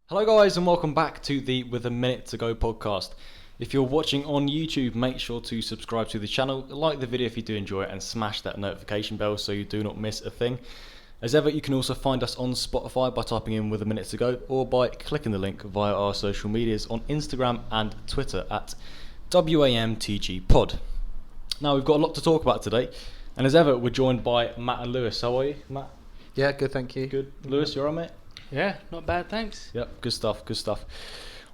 Hello guys and welcome back to the With a Minute to Go podcast. If you're watching on YouTube, make sure to subscribe to the channel, like the video if you do enjoy it, and smash that notification bell so you do not miss a thing. As ever, you can also find us on Spotify by typing in With a Minute to Go or by clicking the link via our social medias on Instagram and Twitter at WAMTGpod. Now we've got a lot to talk about today, and as ever we're joined by Matt and Lewis. How are you, Matt? Yeah, good, thank you. Good. Lewis, you alright, mate? Yeah, not bad, thanks. Yep, good stuff.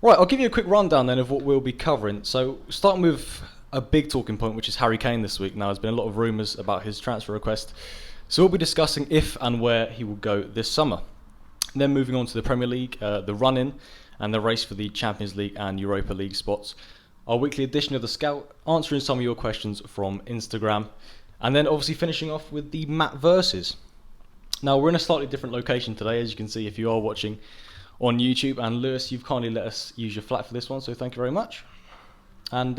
Right, I'll give you a quick rundown then of what we'll be covering. So, starting with a big talking point, which is Harry Kane this week. Now, there's been a lot of rumours about his transfer request. So, we'll be discussing if and where he will go this summer. Then moving on to the Premier League, the run-in and the race for the Champions League and Europa League spots. Our weekly edition of The Scout, answering some of your questions from Instagram. And then obviously finishing off with the Matt Versus. Now, we're in a slightly different location today, as you can see if you are watching on YouTube. And Lewis, you've kindly let us use your flat for this one, so thank you very much. And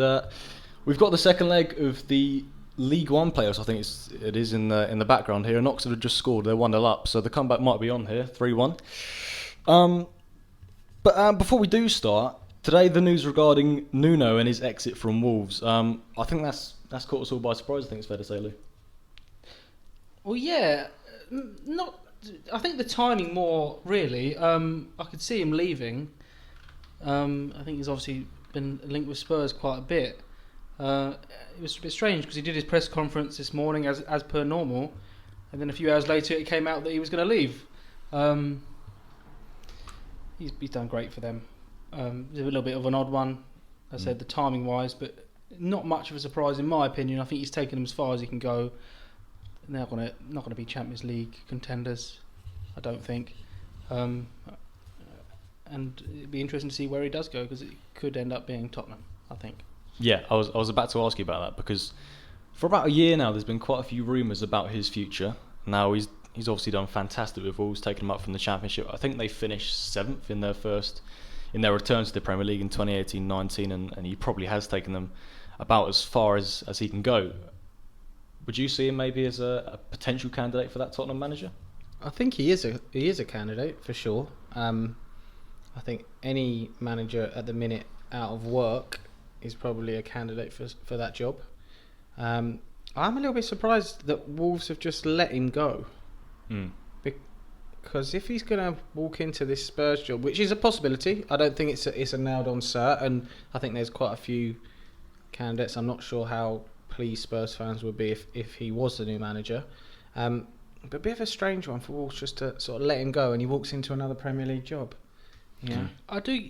we've got the second leg of the League One playoffs. I think it is in the background here. And Oxford have just scored. They're 1-0 up, so the comeback might be on here, 3-1. But before we do start, today the news regarding Nuno and his exit from Wolves. I think that's caught us all by surprise, I think it's fair to say, Lou. Well, yeah, not. I think the timing more really. I could see him leaving. I think he's obviously been linked with Spurs quite a bit. It was a bit strange because he did his press conference this morning as per normal, and then a few hours later it came out that he was going to leave. He's done great for them. It's a little bit of an odd one, as I said, the timing wise, but not much of a surprise in my opinion. I think he's taken them as far as he can go. They're not going to be Champions League contenders, I don't think. And it'd be interesting to see where he does go because it could end up being Tottenham, I think. Yeah, I was about to ask you about that because for about a year now there's been quite a few rumours about his future. Now he's obviously done fantastic with Wolves, taking them up from the Championship. I think they finished 7th in their return to the Premier League in 2018-19, and he probably has taken them about as far as he can go. Would you see him maybe as a potential candidate for that Tottenham manager? I think he is a candidate for sure. I think any manager at the minute out of work is probably a candidate for that job. I'm a little bit surprised that Wolves have just let him go. Because if he's going to walk into this Spurs job, which is a possibility, I don't think it's a nailed-on cert, and I think there's quite a few candidates. I'm not sure how pleased Spurs fans would be if he was the new manager. But a bit of a strange one for Wolves just to sort of let him go and he walks into another Premier League job. Yeah, I do.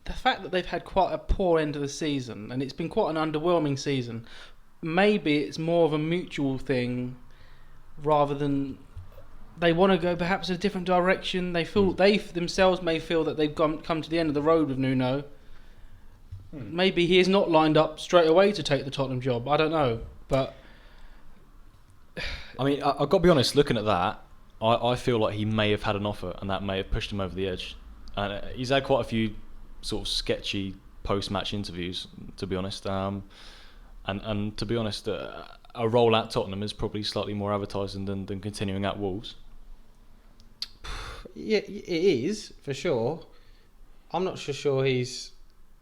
The fact that they've had quite a poor end of the season and it's been quite an underwhelming season, maybe it's more of a mutual thing rather than they want to go perhaps a different direction. They feel they themselves may feel that they've come to the end of the road with Nuno. Maybe he is not lined up straight away to take the Tottenham job. I don't know, but I mean, I've got to be honest. Looking at that, I feel like he may have had an offer, and that may have pushed him over the edge. And he's had quite a few sort of sketchy post-match interviews, to be honest. And to be honest, a role at Tottenham is probably slightly more advertising than continuing at Wolves. Yeah, it is for sure. I'm not so sure he's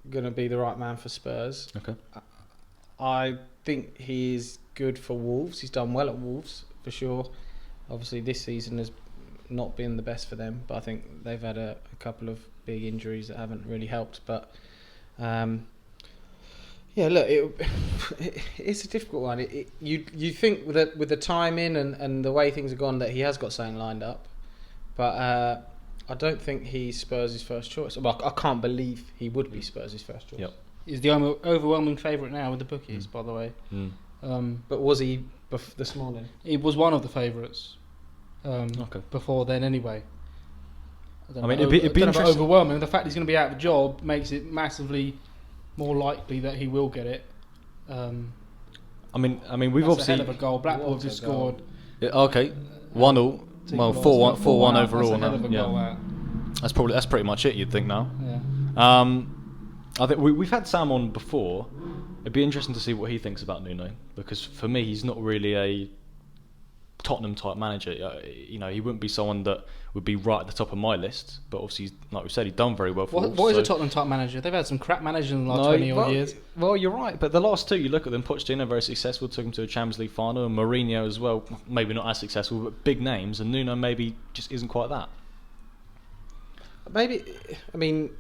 going to be the right man for Spurs. Okay. I think he is good for Wolves. He's done well at Wolves for sure. Obviously this season has not been the best for them, but I think they've had a couple of big injuries that haven't really helped. But yeah, look, it's a difficult one. You think with the timing and the way things have gone that he has got something lined up, but I don't think he's Spurs' first choice. Well, I can't believe he would be Spurs' first choice. Yep. he's the overwhelming favourite now with the bookies, by the way. But was he this morning? He was one of the favourites before then anyway. I mean, it'd be interesting. Overwhelming. The fact he's going to be out of a job makes it massively more likely that he will get it. I mean, we've that's obviously a hell of a goal. Blackpool just scored. Yeah, okay, 1-0. Well, 4-1 overall. That's a hell of a goal out. That's pretty much it. You'd think now. Yeah. I think we've had Sam on before. It'd be interesting to see what he thinks about Nuno, because for me, he's not really a Tottenham type manager. You know, he wouldn't be someone that would be right at the top of my list. But obviously, like we said, he's done very well for Wolves. What is so a Tottenham type manager? They've had some crap managers in the last 20 odd years. Well, you're right. But the last two, you look at them, Pochettino, very successful, took him to a Champions League final, and Mourinho as well, maybe not as successful, but big names. And Nuno maybe just isn't quite that. Maybe, I mean,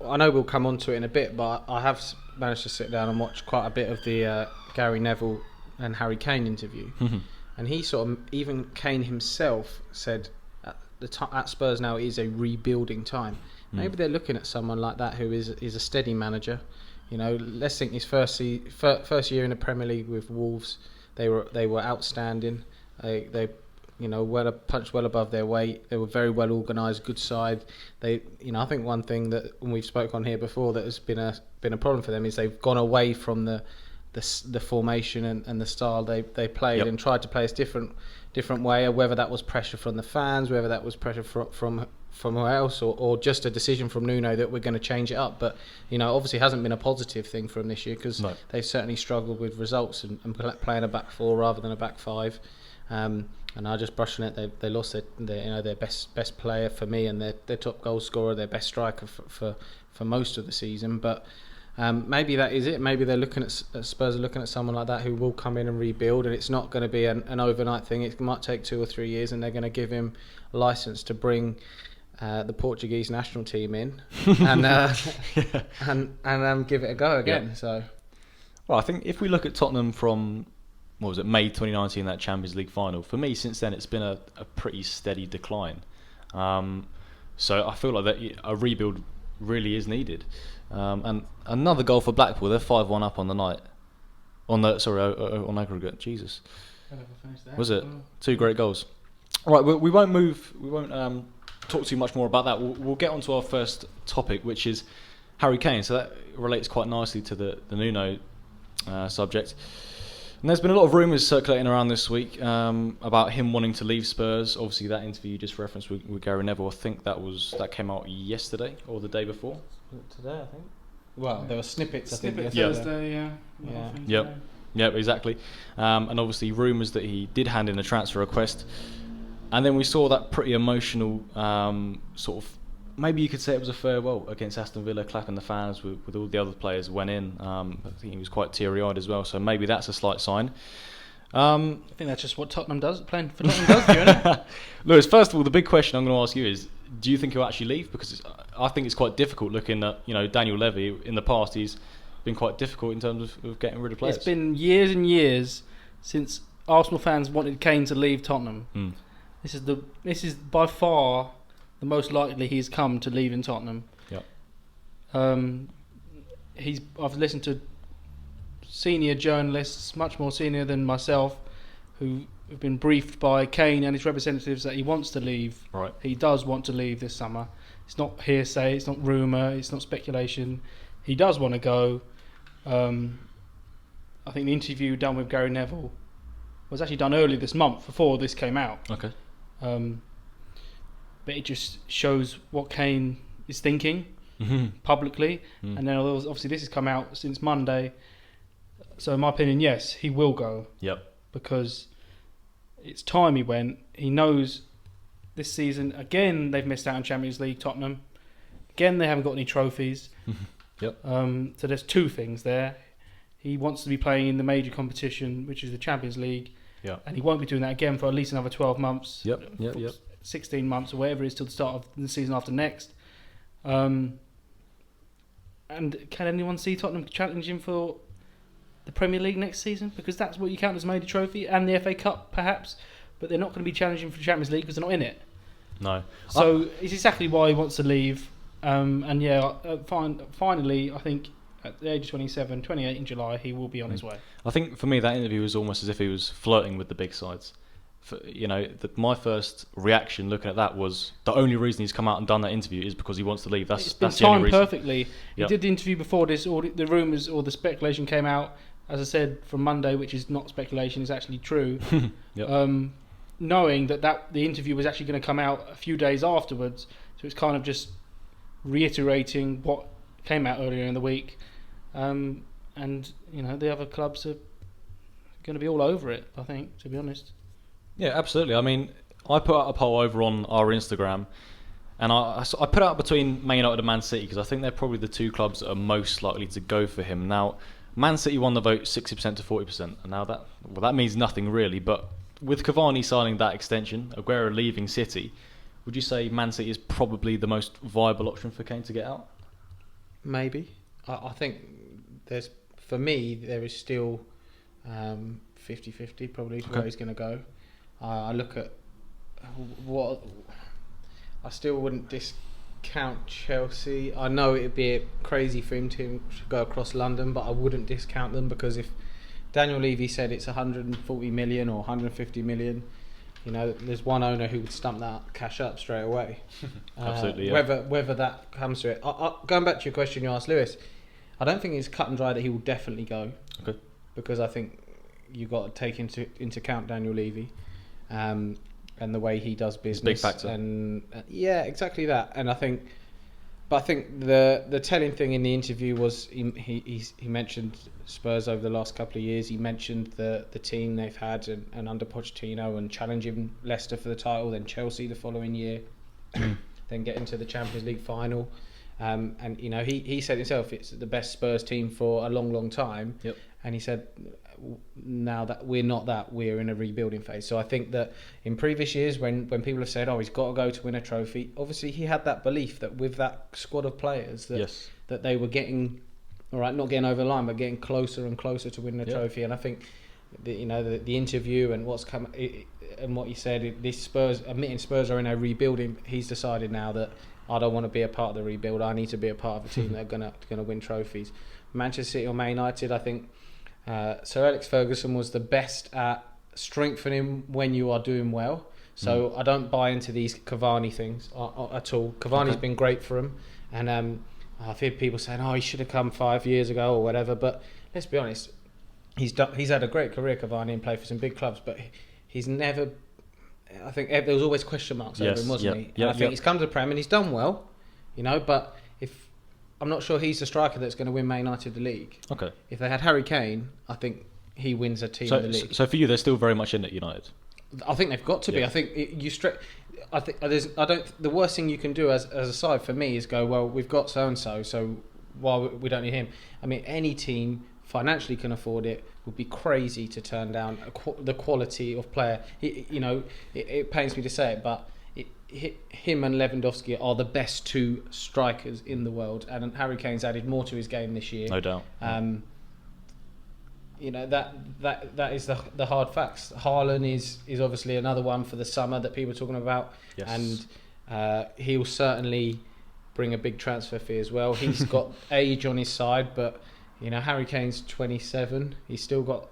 I know we'll come on to it in a bit, but I have managed to sit down and watch quite a bit of the Gary Neville and Harry Kane interview. And he sort of, even Kane himself said at Spurs now is a rebuilding time. Maybe they're looking at someone like that who is a steady manager. You know, let's think his first year in the Premier League with Wolves, they were outstanding. They punched well above their weight. They were very well organised, good side. I think one thing that we've spoken on here before that has been a problem for them is they've gone away from the formation and the style they played and tried to play a different way, whether that was pressure from the fans, whether that was pressure from who else, or just a decision from Nuno that we're going to change it up. But obviously hasn't been a positive thing for them this year, because they've certainly struggled with results and playing a back four rather than a back five. And I just brush on it. They lost their best player for me, and their top goal scorer, their best striker for most of the season. But maybe that is it. Maybe they're looking at Spurs are looking at someone like that who will come in and rebuild, and it's not going to be an overnight thing. It might take 2 or 3 years, and they're going to give him a license to bring the Portuguese national team in and give it a go again. Yeah. So, well, I think if we look at Tottenham from May 2019, that Champions League final, for me since then it's been a pretty steady decline. So I feel like that a rebuild really is needed. And another goal for Blackpool. They're 5-1 up on the night. On aggregate. Jesus. Was it? 2 great goals. All right, we won't move. We won't talk too much more about that. We'll get on to our first topic, which is Harry Kane. So that relates quite nicely to the Nuno subject. And there's been a lot of rumours circulating around this week about him wanting to leave Spurs. Obviously, that interview you just referenced with Gary Neville, I think that came out yesterday or the day before. Was it today, I think? Well, there were snippets. Thursday, yeah. Yep, exactly. And obviously, rumours that he did hand in a transfer request. And then we saw that pretty emotional sort of, maybe you could say it was a farewell against Aston Villa, clapping the fans with all the other players went in. I think he was quite teary-eyed as well, so maybe that's a slight sign. I think that's just what Tottenham does. Playing for Tottenham does, isn't it? Lewis, first of all, the big question I'm going to ask you is, do you think he'll actually leave? Because I think it's quite difficult looking at Daniel Levy. In the past, he's been quite difficult in terms of getting rid of players. It's been years and years since Arsenal fans wanted Kane to leave Tottenham. This is by far the most likely he's come to leaving Tottenham. Yep. I've listened to senior journalists, much more senior than myself, who have been briefed by Kane and his representatives that he wants to leave. Right. He does want to leave this summer. It's not hearsay, it's not rumour, it's not speculation. He does want to go. I think the interview done with Gary Neville was actually done early this month, before this came out. Okay. But it just shows what Kane is thinking publicly. And then obviously this has come out since Monday. So in my opinion, yes, he will go. Yep. Because it's time he went. He knows this season, again, they've missed out on Champions League, Tottenham. Again, they haven't got any trophies. Yep. So there's 2 things there. He wants to be playing in the major competition, which is the Champions League. Yeah. And he won't be doing that again for at least another 12 months. Yep. 16 months or whatever it is till the start of the season after next. And can anyone see Tottenham challenging for the Premier League next season? Because that's what you count as a major trophy, and the FA Cup perhaps, but they're not going to be challenging for the Champions League because they're not in it. No. So it's exactly why he wants to leave. Finally, I think at the age of 27, 28 in July, he will be on his way. I think for me that interview was almost as if he was flirting with the big sides. My first reaction looking at that was the only reason he's come out and done that interview is because he wants to leave. That's the only reason. Perfectly. He did the interview before this. All the rumours or the speculation came out, as I said, from Monday, which is not speculation, is actually true. Knowing that the interview was actually going to come out a few days afterwards, so it's kind of just reiterating what came out earlier in the week. And the other clubs are going to be all over it, I think, to be honest. Yeah, absolutely. I mean, I put out a poll over on our Instagram, and I put out between Man United and Man City because I think they're probably the two clubs that are most likely to go for him. Now, Man City won the vote 60% to 40%, and now that means nothing really. But with Cavani signing that extension, Aguero leaving City, would you say Man City is probably the most viable option for Kane to get out? Maybe. I think for me, there is still 50-50 probably where he's going to go. I look at I still wouldn't discount Chelsea. I know it'd be crazy for him to go across London, but I wouldn't discount them, because if Daniel Levy said it's 140 million or 150 million, there's one owner who would stump that cash up straight away. Absolutely, yeah. Whether that comes to it. Going back to your question you asked Lewis, I don't think it's cut and dry that he will definitely go. Okay. Because I think you've got to take into account Daniel Levy, and the way he does business. Big factor. And yeah, exactly that. And I think the telling thing in the interview was he mentioned Spurs over the last couple of years. He mentioned the team they've had and under Pochettino, and challenging Leicester for the title, then Chelsea the following year, then getting to the Champions League final. And he said himself it's the best Spurs team for a long time. Yep. And he said now that we're in a rebuilding phase. So I think that in previous years when people have said, he's got to go to win a trophy, obviously he had that belief that with that squad of players that they were getting, not getting over the line, but getting closer and closer to winning a trophy. And I think the interview and what's come and what he said, this Spurs are in a rebuilding. He's decided now that I don't want to be a part of the rebuild. I need to be a part of a team that are gonna win trophies. Manchester City or Man United, I think Sir Alex Ferguson was the best at strengthening when you are doing well. So I don't buy into these Cavani things at all. Cavani's been great for him, and I've heard people saying, he should have come 5 years ago or whatever. But let's be honest, he's had a great career, Cavani, and played for some big clubs, but he's never. I think there was always question marks over him, wasn't he? And I think he's come to the Prem and he's done well, but I'm not sure he's the striker that's going to win Man United the league. Okay. If they had Harry Kane, I think he wins a team in the league. So for you, they're still very much in at United. I think they've got to be. I think the worst thing you can do as a side for me is go, well, we've got so and so why we don't need him. I mean, any team financially can afford it. Would be crazy to turn down the quality of player. It pains me to say it, but him and Lewandowski are the best two strikers in the world, and Harry Kane's added more to his game this year. No doubt. That is the hard facts. Haaland is obviously another one for the summer that people are talking about, and he'll certainly bring a big transfer fee as well. He's got age on his side, but Harry Kane's 27. He's still got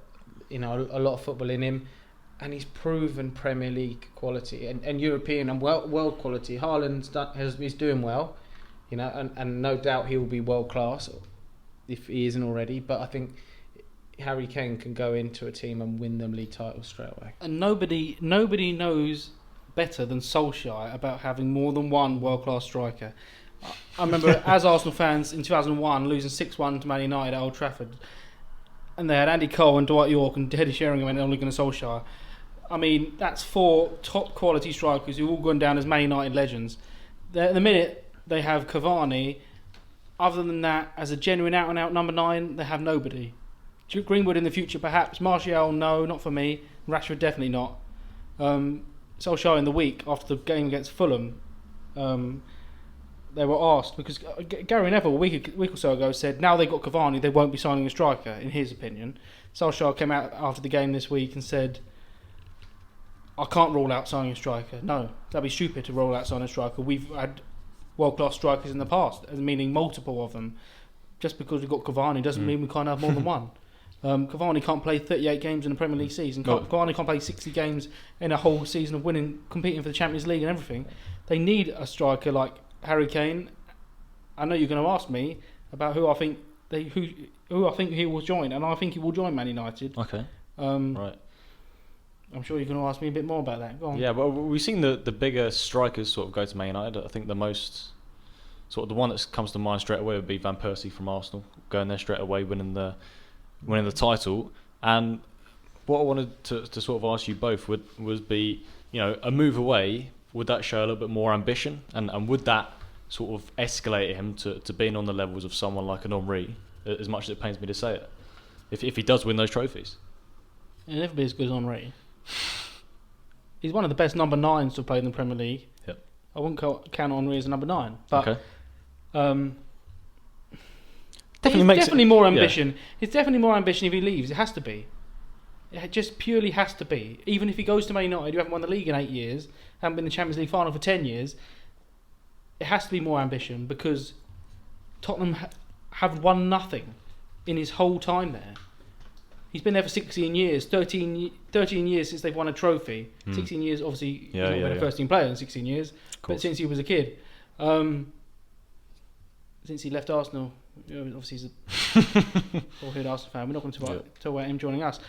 a lot of football in him, and he's proven Premier League quality and European and world quality. Haaland is doing well, and no doubt he will be world class if he isn't already. But I think Harry Kane can go into a team and win them league titles straight away. And nobody knows better than Solskjaer about having more than one world class striker. I remember as Arsenal fans in 2001 losing 6-1 to Man United at Old Trafford, and they had Andy Cole and Dwight Yorke and Teddy Sheringham and Ole Gunnar Solskjaer. I mean, that's 4 top quality strikers who've all gone down as Man United legends. At the minute they have Cavani. Other than that, as a genuine out and out number 9, they have nobody. Greenwood in the future perhaps. Martial, no, not for me. Rashford definitely not. Solskjaer in the week after the game against Fulham, they were asked, because Gary Neville a week or so ago said now they've got Cavani, they won't be signing a striker, in his opinion. Solskjaer came out after the game this week and said, I can't rule out signing a striker. No, that'd be stupid to rule out signing a striker. We've had world-class strikers in the past, meaning multiple of them. Just because we've got Cavani doesn't mean we can't have more than one. Cavani can't play 38 games in the Premier League season. Cavani can't play 60 games in a whole season of competing for the Champions League and everything. They need a striker like Harry Kane. I know you're going to ask me about who I think he will join, and I think he will join Man United. Okay. Right. I'm sure you're going to ask me a bit more about that. Go on. Yeah, well, we've seen the bigger strikers sort of go to Man United. I think the most sort of the one that comes to mind straight away would be Van Persie from Arsenal, going there straight away, winning the title. And what I wanted to sort of ask you both would be, a move away, would that show a little bit more ambition? And would that sort of escalate him to being on the levels of someone like an Henry, as much as it pains me to say it, if he does win those trophies? He'll never be as good as Henry. He's one of the best number 9s to have played in the Premier League. Yep. I wouldn't count Henry as a number 9. But Okay. definitely more ambition. Yeah. It's definitely more ambition if he leaves. It has to be. It just purely has to be. Even if he goes to Man United, who haven't won the league in 8 years, haven't been in the Champions League final for 10 years, it has to be more ambition because Tottenham have won nothing in his whole time there. He's been there for 16 years, 13 years since they've won a trophy. 16 years, obviously, he's not been a first-team player in 16 years, but since he was a kid. Since he left Arsenal, obviously he's a all-head Arsenal fan. We're not going to talk about him joining us.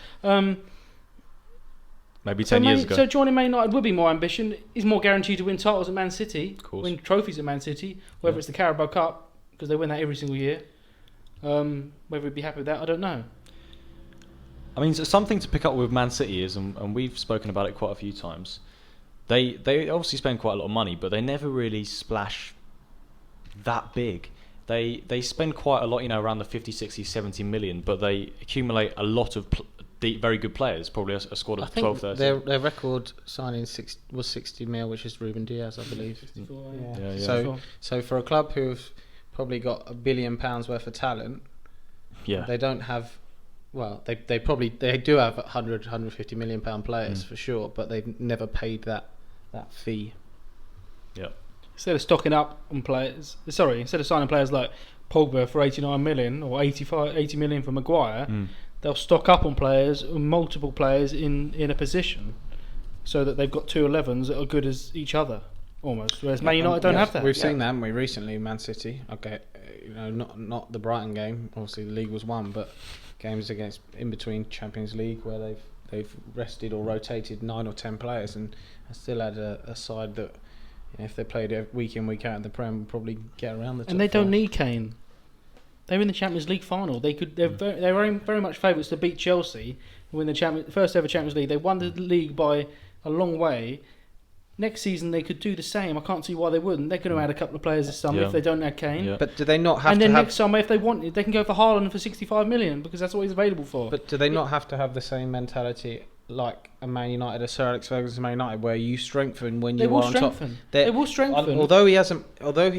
Maybe 10 years ago. So joining Man United would be more ambition. He's more guaranteed to win titles at Man City, win trophies at Man City, whether it's the Carabao Cup, because they win that every single year. Whether he'd be happy with that, I don't know. I mean, something to pick up with Man City is, and we've spoken about it quite a few times, they obviously spend quite a lot of money, but they never really splash that big. They spend quite a lot, around the 50, 60, 70 million, but they accumulate a lot of very good players, probably a squad of 12, 13. Their record signing was 60 mil, which is Ruben Diaz, I believe. 54, Yeah. So for a club who've probably got £1 billion worth of talent, they don't have. Well, they do have 150 million pound players for sure, but they've never paid that fee. Yeah. Instead of stocking up on players, instead of signing players like Pogba for 89 million or 80 million for Maguire, they'll stock up on players, multiple players in a position, so that they've got 2 11s that are good as each other, almost. Whereas Man United don't have that. We've seen that, haven't we, recently, Man City. Okay, not the Brighton game. Obviously, the league was won, but games in between Champions League where they've rested or rotated 9 or 10 players and still had a side that, if they played week in, week out in the Prem, would probably get around the top. And they don't 4. need Kane. They're in the Champions League final. They're very much favourites to beat Chelsea and win the first ever Champions League. They won the league by a long way. Next season they could do the same. I can't see why they wouldn't. They could have had a couple of players this summer if they don't have Kane. Yeah. But do they not have and to then have... next summer, if they wanted, they can go for Haaland for 65 million because that's what he's available for. But do they not have to have the same mentality like a Man United, a Sir Alex Ferguson's Man United, where you strengthen when you are on top? They will strengthen. Although he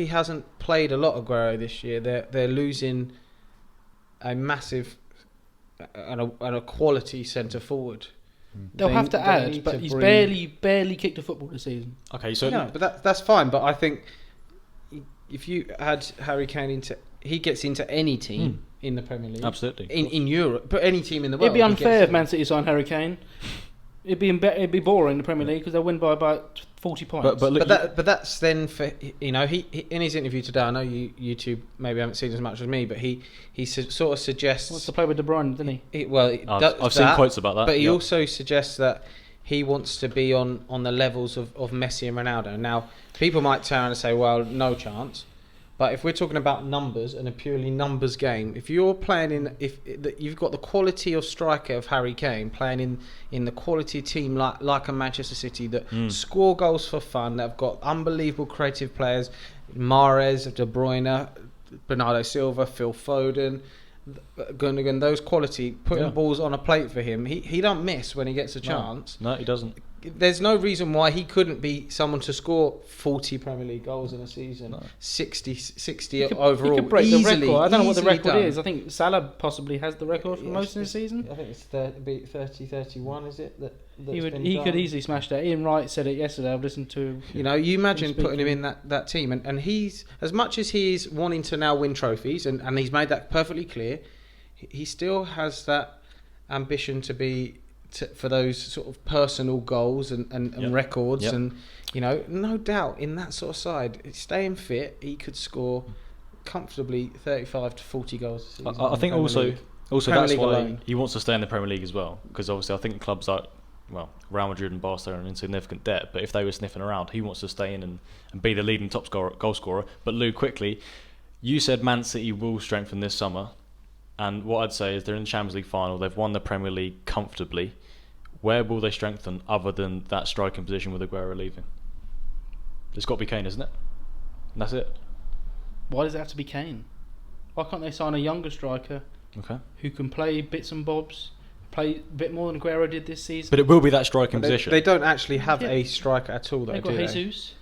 hasn't played a lot of Aguero this year, they're losing a massive and a quality centre forward. They'll have to add, but he's barely kicked a football this season. Okay, so no, but that's fine. But I think if you add Harry Kane he gets into any team in the Premier League, absolutely, in Europe, but any team in the world. It'd be unfair if Man City signed Harry Kane. It'd be boring in the Premier League because they'll win by about 40 points. But that's then for he in his interview today. I know you two maybe haven't seen as much as me, but he sort of suggests wants to play with De Bruyne, didn't he? I've seen quotes about that. But he also suggests that he wants to be on the levels of Messi and Ronaldo. Now, people might turn around and say, "Well, no chance." But if we're talking about numbers and a purely numbers game, if you're playing you've got the quality of striker of Harry Kane playing in the quality team like a Manchester City that score goals for fun, that have got unbelievable creative players, Mahrez, De Bruyne, Bernardo Silva, Phil Foden, Gundogan, those quality, putting balls on a plate for him, he don't miss when he gets a chance. No, he doesn't. There's no reason why he couldn't be someone to score 40 Premier League goals in a season, 60 overall. He could break easily, the record. I don't know what the record done. is. I think Salah possibly has the record for most in the season. I think it's 30-31, is it? He could easily smash that. Ian Wright said it yesterday. I've listened to... you imagine putting him in that team. And he's, as much as he's wanting to now win trophies, and he's made that perfectly clear, he still has that ambition to be... for those sort of personal goals and records, and no doubt in that sort of side, staying fit, he could score comfortably 35 to 40 goals a season. I think also that's why alone. he wants to stay in the Premier League as well, because obviously I think clubs like Real Madrid and Barcelona are in significant debt, but if they were sniffing around, he wants to stay in and be the leading top goal scorer. But Lou, quickly, you said Man City will strengthen this summer, and what I'd say is they're in the Champions League final, they've won the Premier League comfortably. where will they strengthen other than that striking position with Aguero leaving? It's got to be Kane, isn't it? And that's it. Why does it have to be Kane? Why can't they sign a younger striker who can play bits and bobs, play a bit more than Aguero did this season? But it will be that striking position. They don't actually have a striker at all, though, They've got Jesus.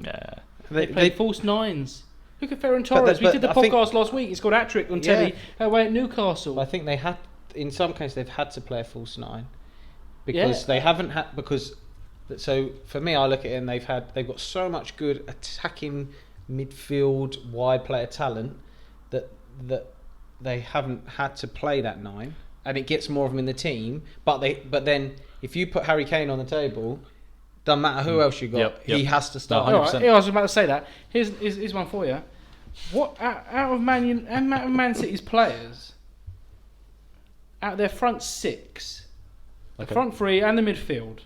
Yeah. They play false nines. Look at Ferran Torres. We did the podcast last week. He's got a hat-trick on telly away at Newcastle. I think they had, in some cases, they've had to play a false nine because they haven't had. Because so for me, I look at it and they've got so much good attacking midfield wide player talent that they haven't had to play that nine, and it gets more of them in the team. But then if you put Harry Kane on the table, doesn't matter who else you got, he has to start. No, I was about to say that. Here's one for you. What out of Man City's players, out of their front six, the front three and the midfield,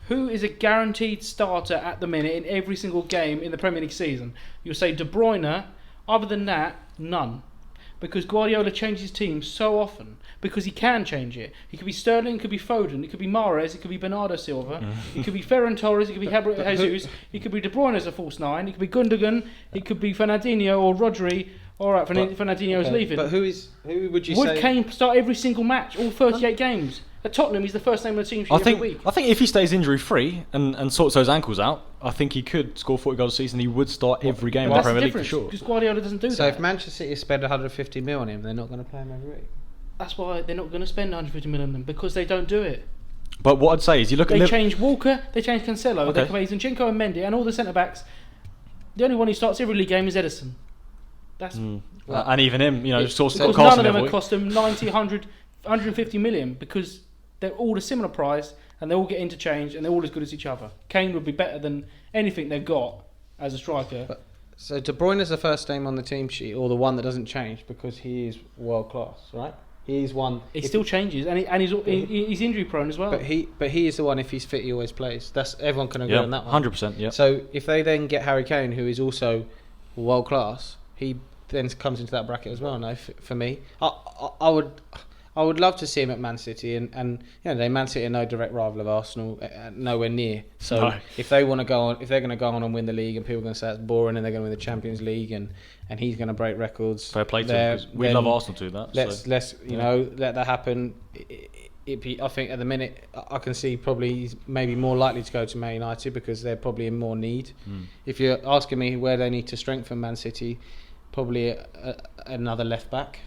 who is a guaranteed starter at the minute in every single game in the Premier League season? You'll say De Bruyne. Other than that, none. Because Guardiola changes teams so often. Because he can change it. It could be Sterling, it could be Foden, it could be Mahrez, it could be Bernardo Silva, it could be Ferran Torres, it could be Jesus, it could be De Bruyne as a false nine, it could be Gundogan, it could be Fernandinho or Rodri. All right, Fernandinho's leaving. But who would you say? Would Kane start every single match, all 38 games? At Tottenham, he's the first name on the team sheet every week. I think if he stays injury free and sorts those ankles out, I think he could score 40 goals a season. He would start every game in the Premier League for sure. Because Guardiola doesn't do that. So if Manchester City spend 150 mil on him, they're not going to play him every week. That's why they're not going to spend 150 million on them, because they don't do it. But what I'd say is, you look at they change Walker, they change Cancelo, they play Zinchenko and Mendy, and all the centre backs. The only one who starts every league game is Edison. That's and even him, because none of them have cost them 90, 100, 150 million, because they're all a similar price and they all get interchanged and they're all as good as each other. Kane would be better than anything they've got as a striker. So De Bruyne is the first name on the team sheet, or the one that doesn't change, because he is world class, right? He's one. It still changes, and he's injury prone as well. But he is the one. If he's fit, he always plays. That's everyone can agree on that one. 100%. Yeah. So if they then get Harry Kane, who is also world class, he then comes into that bracket as well. No, for me, I would love to see him at Man City, and Man City are no direct rival of Arsenal, nowhere near. So if they want to go on, if they're going to go on and win the league, and people are going to say it's boring, and they're going to win the Champions League, and he's going to break records. Fair play to him, 'cause we love Arsenal to do that. Let's let that happen. I think at the minute I can see probably he's maybe more likely to go to Man United because they're probably in more need. If you're asking me where they need to strengthen Man City, probably another left back.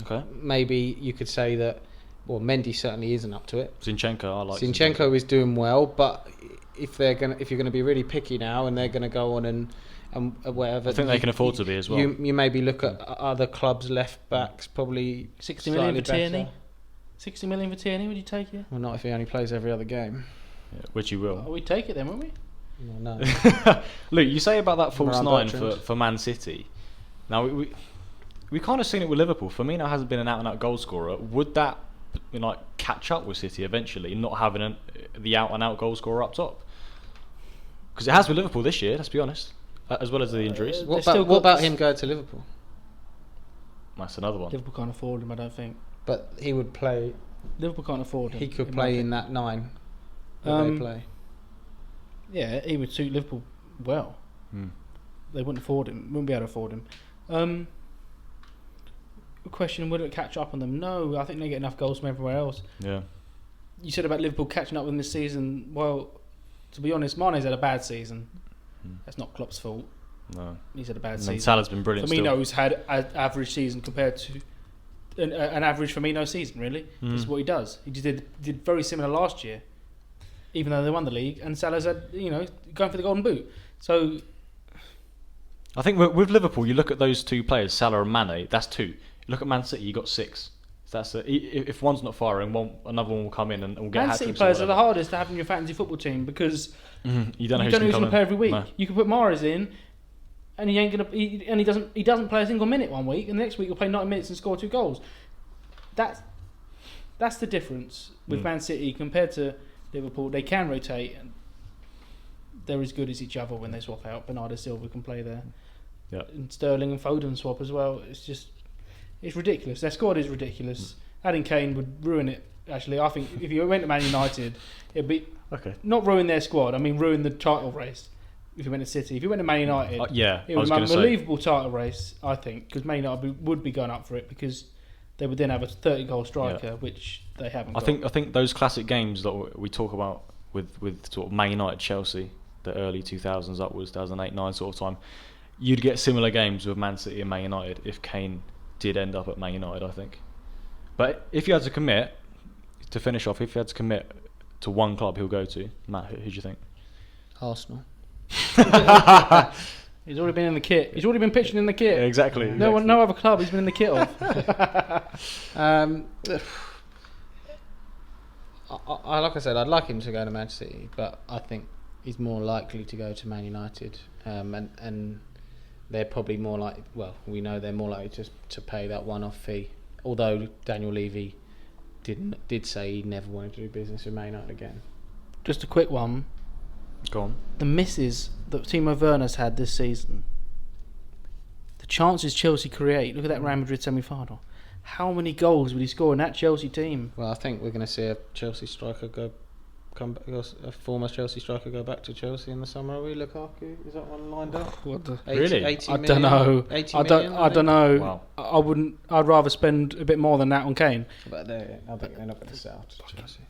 Okay. Maybe you could say that. Well, Mendy certainly isn't up to it. Zinchenko, I like. Zinchenko is doing well, but if you're going to be really picky now, and they're going to go on and whatever, I think they can afford to be as well. You maybe look at other clubs' left backs, probably 60 million for Tierney. 60 million for Tierney, would you take it? Well, not if he only plays every other game. Yeah, which you will. Oh, we'd take it then, wouldn't we? No. Luke, you say about that false nine for Man City. Now we kind of seen it with Liverpool. Firmino hasn't been an out-and-out goal scorer. Would that catch up with City eventually, not having the out-and-out goal scorer up top? Because it has with Liverpool this year. Let's be honest, as well as the injuries. What about him going to Liverpool? That's another one. Liverpool can't afford him, I don't think. But he would play. Liverpool can't afford him. He could play in that nine that they play. Yeah, he would suit Liverpool well. They wouldn't afford him. Wouldn't be able to afford him. Question: would it catch up on them? No, I think they get enough goals from everywhere else. Yeah. You said about Liverpool catching up with them this season. Well, to be honest, Mane's had a bad season. That's not Klopp's fault. No, he's had a bad season. Salah's been brilliant. Firmino's had an average season compared to an average Firmino season. Really, this is what he does. He did very similar last year, even though they won the league. And Salah's had going for the Golden Boot. So, I think with Liverpool, you look at those two players, Salah and Mane. That's two. You look at Man City, you got six. So if one's not firing, another one will come in and will get. Man City players are the hardest to have in your fantasy football team because you don't know who's going to play every week. No. You can put Mahrez in, and he ain't going to. He doesn't play a single minute one week, and the next week he'll play 90 minutes and score 2 goals. That's the difference with Man City compared to Liverpool. They can rotate, and they're as good as each other when they swap out. Bernardo Silva can play there. Yeah. And Sterling and Foden swap as well. It's ridiculous. Their squad is ridiculous. Adding Kane would ruin it Actually, I think if you went to Man United, it'd be Okay. not ruin their squad. I mean, ruin the title race. If you went to City, if you went to Man United, Yeah, it I would was be an going to say. unbelievable title race. I think because Man United would be going up for it because they would then have a 30-goal striker, which they haven't. I think those classic games that we talk about with sort of Man United, Chelsea, the early 2000s upwards, 2008-9 sort of time, you'd get similar games with Man City and Man United if Kane did end up at Man United, I think. But if you had to commit, to finish off, if you had to commit to one club he'll go to, Matt, who do you think? Arsenal. He's already been in the kit. He's already been pitching in the kit. Exactly. No other club he's been in the kit of. Like I said, I'd like him to go to Man City, but I think he's more likely to go to Man United, and they're probably more likely. Well, we know they're more likely to pay that one-off fee. Although Daniel Levy did say he never wanted to do business with Man United again. Just a quick one. Go on. The misses that Timo Werner's had this season. The chances Chelsea create. Look at that Real Madrid semi-final. How many goals would he score in that Chelsea team? Well, I think we're going to see a Chelsea striker a former Chelsea striker go back to Chelsea in the summer. Are we, Lukaku? Is that one lined up? What the? 80, Really? 80 I million, don't know. 80 I million, don't know. Wow. I wouldn't. I'd rather spend a bit more than that on Kane. But I think they're not going to sell to Chelsea.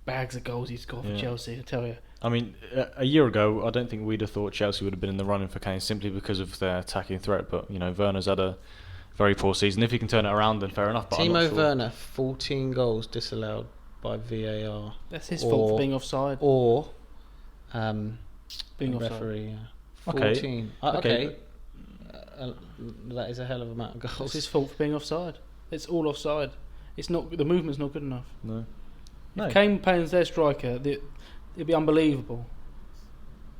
Bags of goals he scored for Chelsea, I tell you. I mean, a year ago, I don't think we'd have thought Chelsea would have been in the running for Kane simply because of their attacking threat. But Werner's had a very poor season. If he can turn it around, then fair enough. But I'm not Timo sure. Werner, 14 goals disallowed by VAR. That's his fault for being offside. Or Being offside. referee. Okay. 14. Okay. That is a hell of a amount of goals. It's his fault for being offside. It's all offside. It's not. The movement's not good enough. No. If Kane paying their striker, it'd be unbelievable.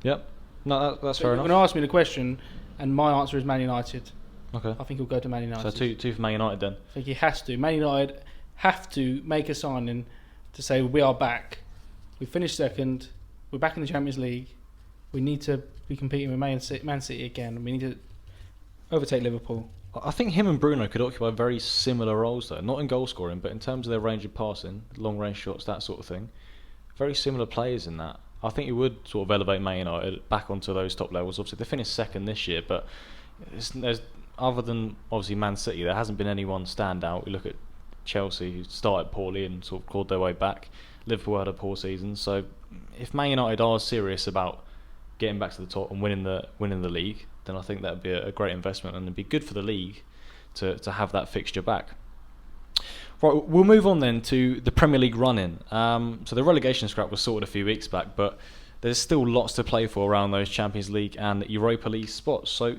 Yep. No, that's fair You're enough. going to ask me the question, and my answer is Man United. Okay. I think he'll go to Man United. So two for Man United then. I think he has to. Man United have to make a signing to say we are back. We finished second. We're back in the Champions League. We need to be competing with Man City again. We need to overtake Liverpool. I think him and Bruno could occupy very similar roles though, not in goal scoring, but in terms of their range of passing, long range shots, that sort of thing. Very similar players in that. I think it would sort of elevate Man United back onto those top levels. Obviously, they finished second this year, but there's other than obviously Man City, there hasn't been anyone stand out. We look at Chelsea, who started poorly and sort of clawed their way back. Liverpool had a poor season, so if Man United are serious about getting back to the top and winning the league, then I think that would be a great investment and it'd be good for the league to have that fixture back. Right, we'll move on then to the Premier League run-in. So the relegation scrap was sorted a few weeks back, but there's still lots to play for around those Champions League and Europa League spots. So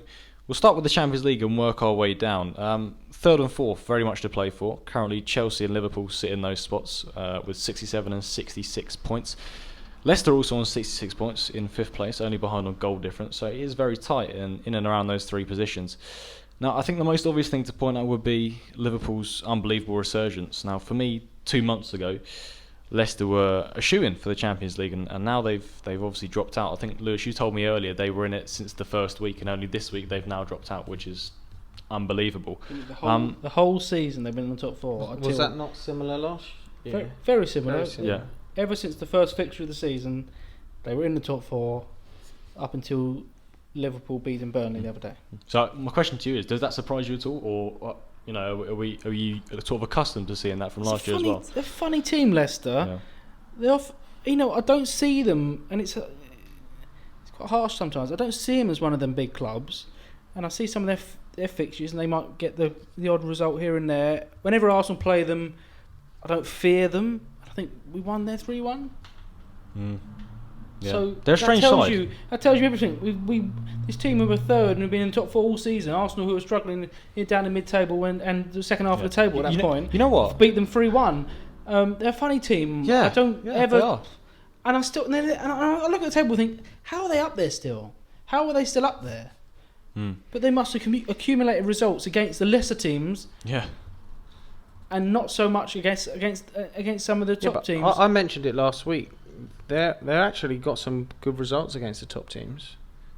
we'll start with the Champions League and work our way down. Third and fourth, very much to play for. Currently, Chelsea and Liverpool sit in those spots with 67 and 66 points. Leicester also on 66 points in fifth place, only behind on goal difference. So it is very tight in and around those three positions. Now, I think the most obvious thing to point out would be Liverpool's unbelievable resurgence. Now, for me, 2 months ago, Leicester were a shoo-in for the Champions League, and now they've obviously dropped out. I think, Lewis, you told me earlier they were in it since the first week, and only this week they've now dropped out, which is unbelievable. The whole season they've been in the top four. Was that not similar last year? Very similar. Very similar. Yeah. Ever since the first fixture of the season, they were in the top four up until Liverpool beating Burnley the other day. So my question to you is, does that surprise you at all, or are you sort of accustomed to seeing that from last year as well? They're a funny team, Leicester. Yeah. I don't see them, and it's quite harsh sometimes. I don't see them as one of them big clubs, and I see some of their fixtures, and they might get the odd result here and there. Whenever Arsenal play them, I don't fear them. I think we won there 3-1. Yeah. So they're a strange side. That tells you everything. This team who were third and have been in the top four all season. Arsenal, who were struggling down the mid-table and the second half of the table at that point. You know what? Beat them 3-1. They're a funny team. Yeah. I don't ever. They are. And I look at the table and think, how are they up there still? How are they still up there? But they must have accumulated results against the lesser teams. Yeah. And not so much against some of the top teams. I mentioned it last week. They're actually got some good results against the top teams.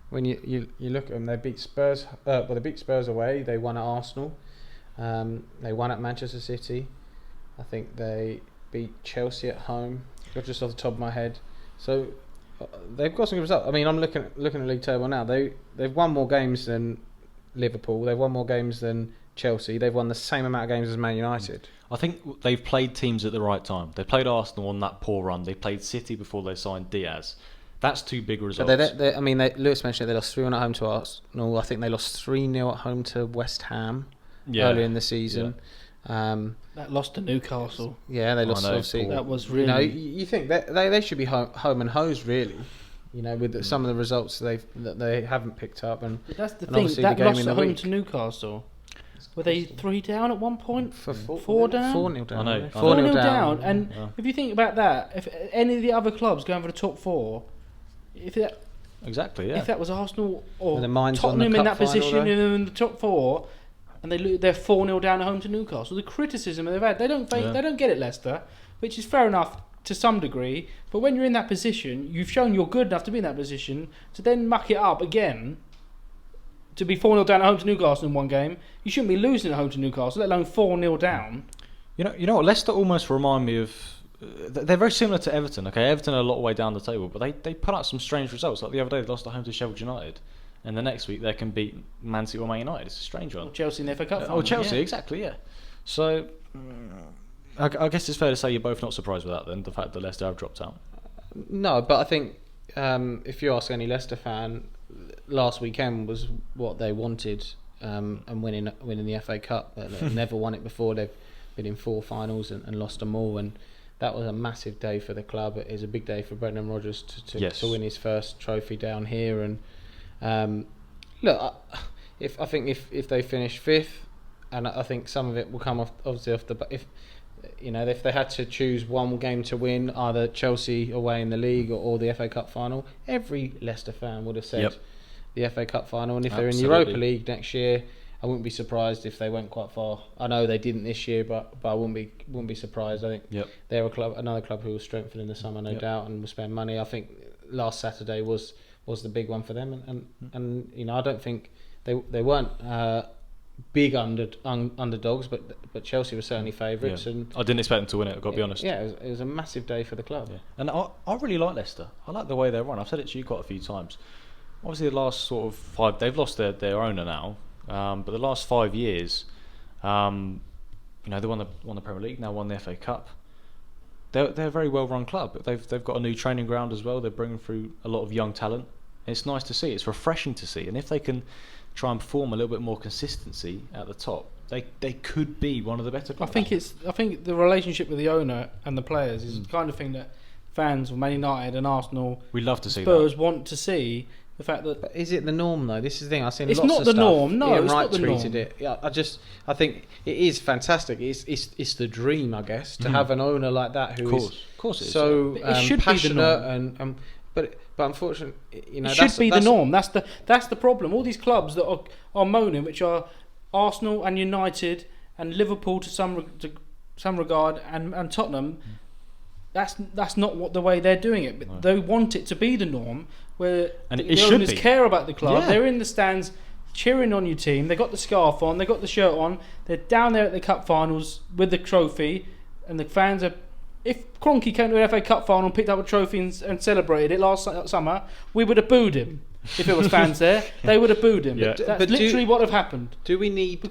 When you look at them, they beat Spurs. They beat Spurs away. They won at Arsenal. They won at Manchester City. I think they beat Chelsea at home, just off the top of my head. So they've got some good results. I mean, I'm looking at the league table now. They've won more games than Liverpool. They've won more games than Chelsea. They've won the same amount of games as Man United. I think they've played teams at the right time. They played Arsenal on that poor run. They played City before they signed Diaz. That's two big results. But Lewis mentioned it, they lost 3-1 at home to Arsenal. I think they lost 3-0 at home to West Ham earlier in the season. That lost to Newcastle. Yeah, they lost. Obviously, that was really. You think that they should be home and hosed, really. With some of the results that they haven't picked up, and that's the thing. That loss at home to Newcastle. Were they 3 down at one point? 4 down? 4-0 down. I know. 4-0 down. And if you think about that, if any of the other clubs going for the top 4, if that was Arsenal or Tottenham in that position in the top 4, and they're 4-0 down at home to Newcastle, the criticism they've had, they don't get it, Leicester, which is fair enough to some degree. But when you're in that position, you've shown you're good enough to be in that position to then muck it up again. To be 4-0 down at home to Newcastle in one game, you shouldn't be losing at home to Newcastle, let alone 4-0 down. You know what? Leicester almost remind me of. They're very similar to Everton. Okay, Everton are a lot way down the table, but they put out some strange results. Like the other day, they lost at home to Sheffield United, and the next week they can beat Man City or Man United. It's a strange one. Or Chelsea in the FA Cup final. Chelsea, exactly, yeah. So, I guess it's fair to say you're both not surprised with that. Then the fact that Leicester have dropped out. No, but I think if you ask any Leicester fan, last weekend was what they wanted, and winning the FA Cup. They've never won it before. They've been in 4 finals and lost them all, and that was a massive day for the club. It is a big day for Brendan Rodgers to win his first trophy down here. And look, I think if they finish 5th, and I think some of it will come off the if they had to choose one game to win, either Chelsea away in the league or the FA Cup final, every Leicester fan would have said the FA Cup final. And if they're in Europa League next year, I wouldn't be surprised if they went quite far. I know they didn't this year, but I wouldn't be surprised. I think they're another club who will strengthen in the summer, no doubt, and will spend money. I think last Saturday was the big one for them, and I don't think they weren't big underdogs, but Chelsea were certainly favourites. And I didn't expect them to win it, I've got to be honest. Yeah, it was a massive day for the club. Yeah. And I really like Leicester. I like the way they run. I've said it to you quite a few times. Obviously, the last sort of 5, they've lost their owner now, but the last 5 years, they won the Premier League, now won the FA Cup. They're a very well run club. They've got a new training ground as well. They're bringing through a lot of young talent. It's nice to see. It's refreshing to see. And if they can try and perform a little bit more consistency at the top, they could be one of the better clubs. I think the relationship with the owner and the players is the kind of thing that fans of Man United and Arsenal, we love to see Spurs want to see. The fact that, but is it the norm though? This is the thing. I've seen it's lots not of the stuff. norm. No, Ian it's Wright not the tweeted norm. it. Yeah, I think it is fantastic. It's the dream, I guess, to have an owner like that who is so passionate and but unfortunately, it should be the norm. That's the problem. All these clubs that are moaning, which are Arsenal and United and Liverpool to some regard and Tottenham. That's not what the way they're doing it. But they want it to be the norm, where the owners care about the club. Yeah. They're in the stands cheering on your team. They got the scarf on. They got the shirt on. They're down there at the cup finals with the trophy, and the fans are. If Kroenke came to an FA Cup final and picked up a trophy and celebrated it last summer, we would have booed him. If it was fans there, they would have booed him. Yeah. That's literally what have happened. Do we need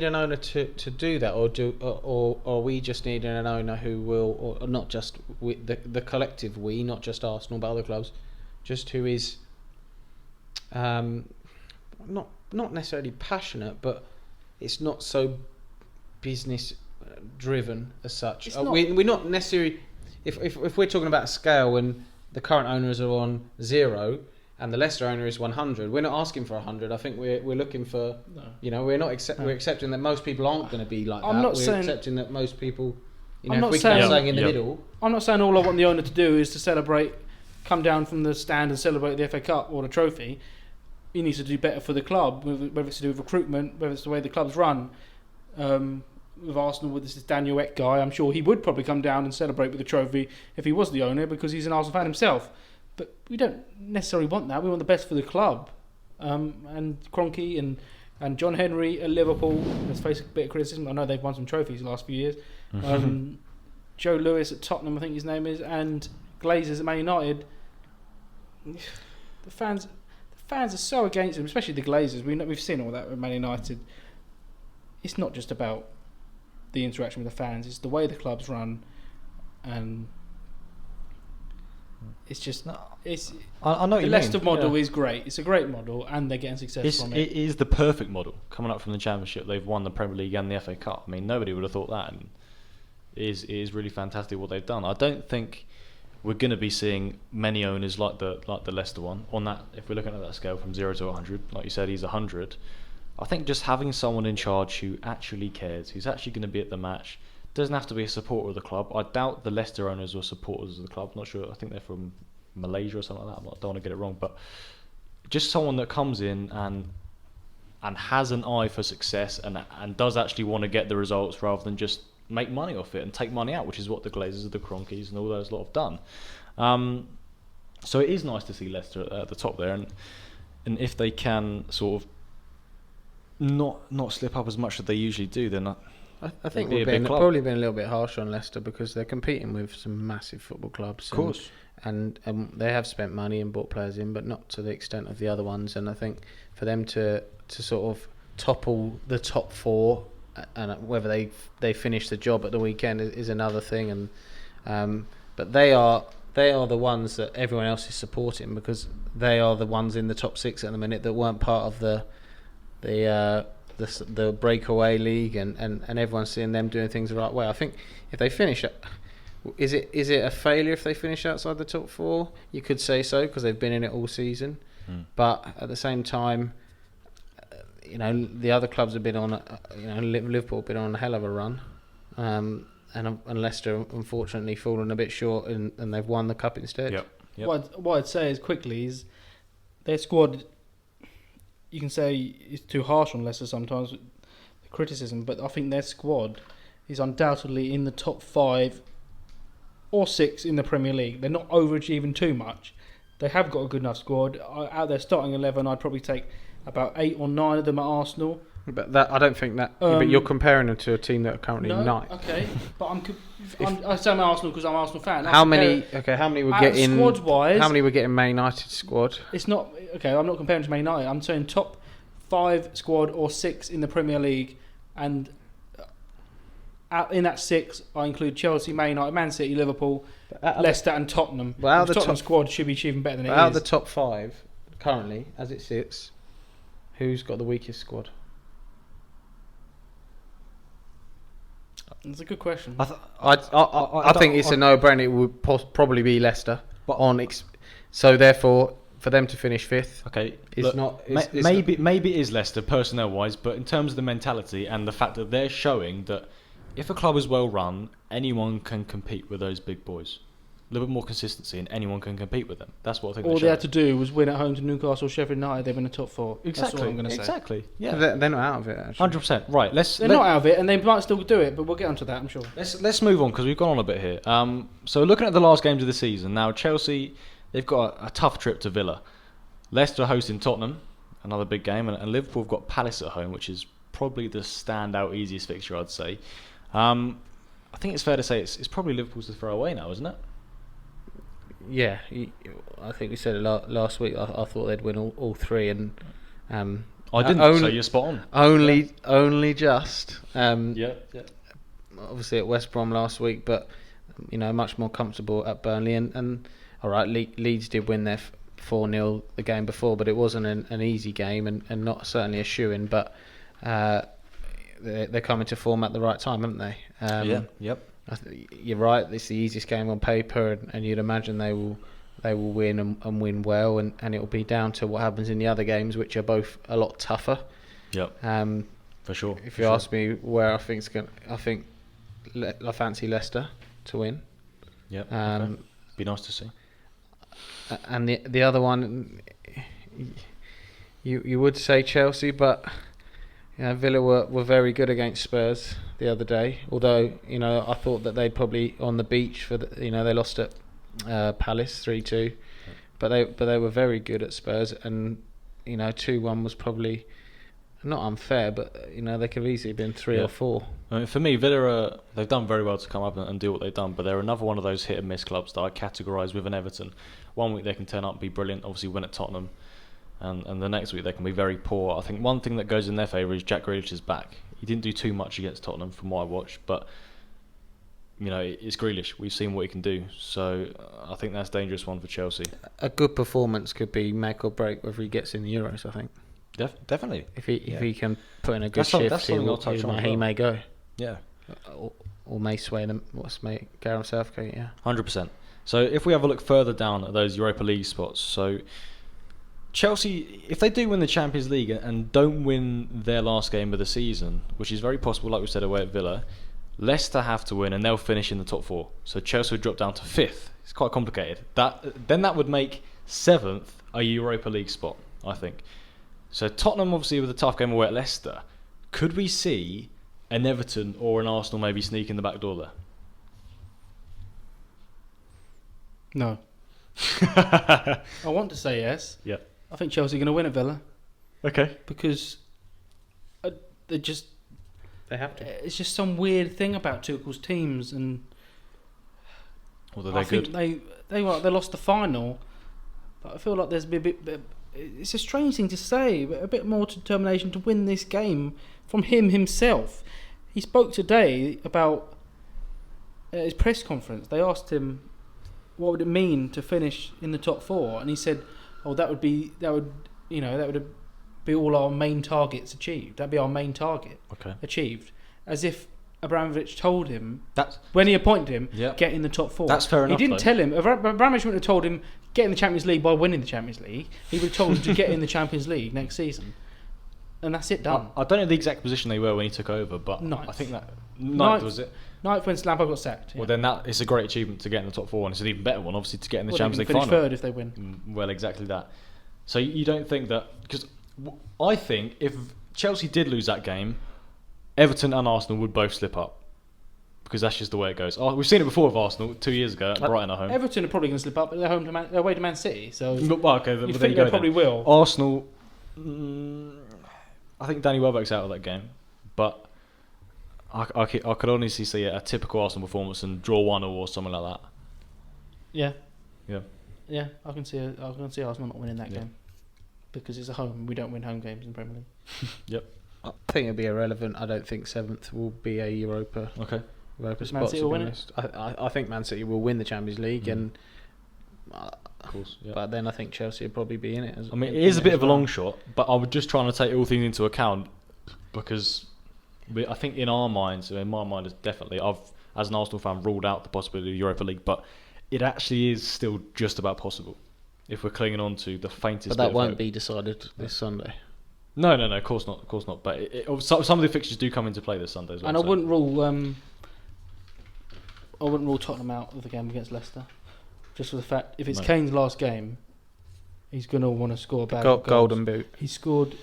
an owner to do that, or we just need an owner who will, or not just the collective we, not just Arsenal but other clubs, just who is not necessarily passionate, but it's not so business driven as such. We're not necessarily. If we're talking about a scale when the current owners are on 0. And the Leicester owner is 100. We're not asking for 100. I think we're looking for. No. We're not we're accepting that most people aren't going to be like that. We're accepting that most people. I'm not saying in the middle. I'm not saying all I want the owner to do is to celebrate, come down from the stand and celebrate the FA Cup or the trophy. He needs to do better for the club, whether it's to do with recruitment, whether it's the way the club's run. With Arsenal, with this Daniel Ek guy, I'm sure he would probably come down and celebrate with the trophy if he was the owner, because he's an Arsenal fan himself. But we don't necessarily want that. We want the best for the club. And Kroenke and John Henry at Liverpool, let's face a bit of criticism. I know they've won some trophies the last few years. Joe Lewis at Tottenham, I think his name is, and Glazers at Man United. The fans are so against him, especially the Glazers. We've seen all that with Man United. It's not just about the interaction with the fans; it's the way the club's run, and it's just I know what the you Leicester mean. model Yeah. is great. It's a great model, and they're getting success from it. It is the perfect model. Coming up from the Championship, they've won the Premier League and the FA Cup. I mean, nobody would have thought that. And it is really fantastic what they've done. I don't think we're going to be seeing many owners like the Leicester one on that. If we're looking at that scale from 0 to 100, like you said, he's 100. I think just having someone in charge who actually cares, who's actually going to be at the match, doesn't have to be a supporter of the club. I doubt the Leicester owners were supporters of the club. I'm not sure. I think they're from Malaysia or something like that. I don't want to get it wrong, but just someone that comes in and has an eye for success and does actually want to get the results rather than just make money off it and take money out, which is what the Glazers, the Cronkies, and all those lot have done. So it is nice to see Leicester at the top there, and if they can sort of not slip up as much as they usually do, then I think be we've a big club. probably been a little bit harsh on Leicester because they're competing with some massive football clubs. Of course. And they have spent money and bought players in, but not to the extent of the other ones. And I think for them to sort of topple the top four, and whether they finish the job at the weekend is another thing. And but they are the ones that everyone else is supporting because they are the ones in the top six at the minute that weren't part of the breakaway league, and everyone's seeing them doing things the right way. I think if they finish, is it a failure if they finish outside the top four? You could say so because they've been in it all season. But at the same time, the other clubs have been on, Liverpool have been on a hell of a run, and Leicester unfortunately fallen a bit short, and they've won the cup instead. Yep. What I'd say is quickly is their squad. You can say it's too harsh on Leicester sometimes, with the criticism, but I think their squad is undoubtedly in the top 5 or 6 in the Premier League. They're not overachieving too much. They have got a good enough squad. Out their starting 11, I'd probably take about 8 or 9 of them at Arsenal. But I don't think that. But you're comparing them to a team that are currently ninth. Okay, but I say I'm Arsenal because I'm an Arsenal fan. How many were getting squad-wise? How many were getting Man United squad? It's not okay. I'm not comparing to Man United. I'm saying top 5 squad or 6 in the Premier League, and in that 6, I include Chelsea, Man United, Man City, Liverpool, Leicester, and Tottenham. Well, the Tottenham squad should be achieving better than it is. Out of the top 5 currently, as it sits, who's got the weakest squad? That's a good question. I think it's a no-brainer. It would probably be Leicester, but so therefore, for them to finish 5th, Okay, it's look, not. Maybe it is Leicester personnel-wise, but in terms of the mentality and the fact that they're showing that if a club is well run, anyone can compete with those big boys. A little bit more consistency, and anyone can compete with them. That's what I think. All they had to do was win at home to Newcastle, Sheffield United. They've been in the top 4. Exactly. That's what I'm going to say. Exactly. Yeah. They're not out of it. Actually. 100%. Right. They're not out of it, and they might still do it, but we'll get onto that, I'm sure. Let's move on because we've gone on a bit here. So looking at the last games of the season now, Chelsea they've got a tough trip to Villa. Leicester hosting Tottenham, another big game, and Liverpool have got Palace at home, which is probably the standout easiest fixture, I'd say. I think it's fair to say it's probably Liverpool's to throw away now, isn't it? Yeah, I think we said it last week. I thought they'd win all 3, and I didn't. So you're spot on. Only just. Yeah. Obviously at West Brom last week, but much more comfortable at Burnley. And all right, Leeds did win their 4-0 the game before, but it wasn't an easy game and not certainly a shoo-in. But they're coming to form at the right time, haven't they? Yep. You're right. It's the easiest game on paper, and you'd imagine they will win and win well, and it will be down to what happens in the other games, which are both a lot tougher. Yep. For sure. If you ask me where I think I fancy Leicester to win. Yep. Okay. Be nice to see. And the other one, you would say Chelsea, but Villa were very good against Spurs the other day. Although I thought that they'd probably on the beach for they lost at Palace 3-2, but they were very good at Spurs, and 2-1 was probably not unfair, but they could have easily been 3 or 4. I mean, for me, Villa they've done very well to come up and do what they've done, but they're another one of those hit and miss clubs that I categorise with an Everton. One week they can turn up and be brilliant, obviously win at Tottenham, and the next week they can be very poor. I think one thing that goes in their favour is Jack Grealish is back. He didn't do too much against Tottenham from what I watched, but it's Grealish. We've seen what he can do, so I think that's a dangerous one for Chelsea. A good performance could be make or break whether he gets in the Euros, I think. Definitely. If he can put in a good that's shift, he may go. Yeah. Or may sway them. Gareth Southgate, yeah. 100%. So if we have a look further down at those Europa League spots, so Chelsea, if they do win the Champions League and don't win their last game of the season, which is very possible, like we said, away at Villa, Leicester have to win and they'll finish in the top 4. So Chelsea would drop down to 5th. It's quite complicated. That would make 7th a Europa League spot, I think. So Tottenham, obviously, with a tough game away at Leicester, could we see an Everton or an Arsenal maybe sneak in the back door there? No. I want to say yes. Yeah. I think Chelsea are going to win at Villa. Okay. Because they have to. It's just some weird thing about Tuchel's teams, and I think they lost the final, but I feel like there's a bit. It's a strange thing to say, but a bit more determination to win this game from him himself. He spoke today about his press conference. They asked him, "What would it mean to finish in the top 4?" And he said, "Oh, that would be all our main targets achieved. That'd be our main target achieved." As if Abramovich told him when he appointed him, get in the top 4. That's fair enough. He didn't tell him. Abramovich wouldn't have told him get in the Champions League by winning the Champions League. He would have told him to get in the Champions League next season, and that's it done. I don't know the exact position they were when he took over, but Ninth. I think that ninth was it. 9th when Lampard got sacked. Yeah. Well, then that is a great achievement to get in the top 4, and it's an even better one, obviously, to get in the Champions League finish final. 3rd if they win. Well, exactly that. So you don't think that, because I think if Chelsea did lose that game, Everton and Arsenal would both slip up, because that's just the way it goes. We've seen it before with Arsenal 2 years ago at Brighton at home. Everton are probably going to slip up, but they're away to Man City, so okay, you think they probably will. Arsenal, I think Danny Welbeck's out of that game, but I could honestly see a typical Arsenal performance and draw 1-1 or something like that. Yeah. I can see Arsenal not winning that game, because it's a home. We don't win home games in the Premier League. Yep. I think it'll be irrelevant. I don't think 7th will be a Europa spot. Man City will win it. I think Man City will win the Champions League, and of course, but then I think Chelsea will probably be in it. It is a bit of a long shot, but I was just trying to take all things into account, because I think in our minds, in my mind, is definitely, I've, as an Arsenal fan, ruled out the possibility of Europa League, but it actually is still just about possible if we're clinging on to the faintest. But that won't be decided this Sunday. No, of course not. But some of the fixtures do come into play this Sunday as well. And I wouldn't rule Tottenham out of the game against Leicester, just for the fact if it's Kane's last game, he's going to want to score a bag of goals. Golden boot. He scored.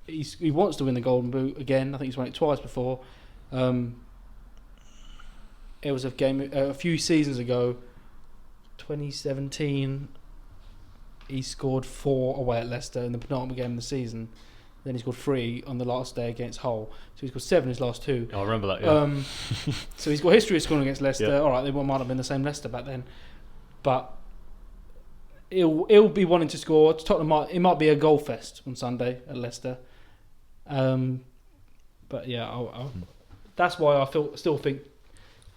He wants to win the Golden Boot again. I think he's won it twice before. It was a game a few seasons ago, 2017. He scored 4 away at Leicester in the penultimate game of the season. Then he scored 3 on the last day against Hull. So he scored 7 his last 2. I remember that. Yeah. So he's got history of scoring against Leicester. Yeah. All right, they might have been the same Leicester back then, but he'll be wanting to score. Tottenham it might be a goal fest on Sunday at Leicester. But yeah, that's why I still think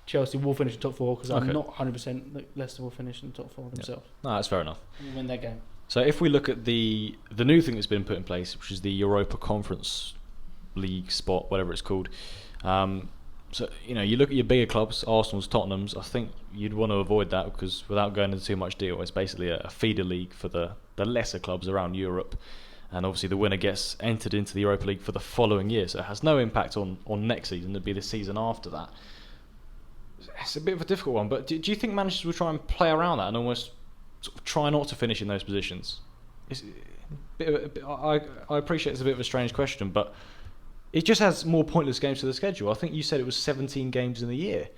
Chelsea will finish in top 4, because I'm not 100% that Leicester will finish in top 4 themselves. No, that's fair enough. And win their game. So if we look at the new thing that's been put in place, which is the Europa Conference League spot, whatever it's called. So you look at your bigger clubs, Arsenal's, Tottenham's. I think you'd want to avoid that, because without going into too much detail, it's basically a feeder league for the lesser clubs around Europe. And obviously the winner gets entered into the Europa League for the following year, so it has no impact on next season. It'd be the season after that. It's a bit of a difficult one, but do you think managers will try and play around that and almost sort of try not to finish in those positions? I appreciate it's a bit of a strange question, but it just has more pointless games to the schedule. I think you said it was 17 games in the year.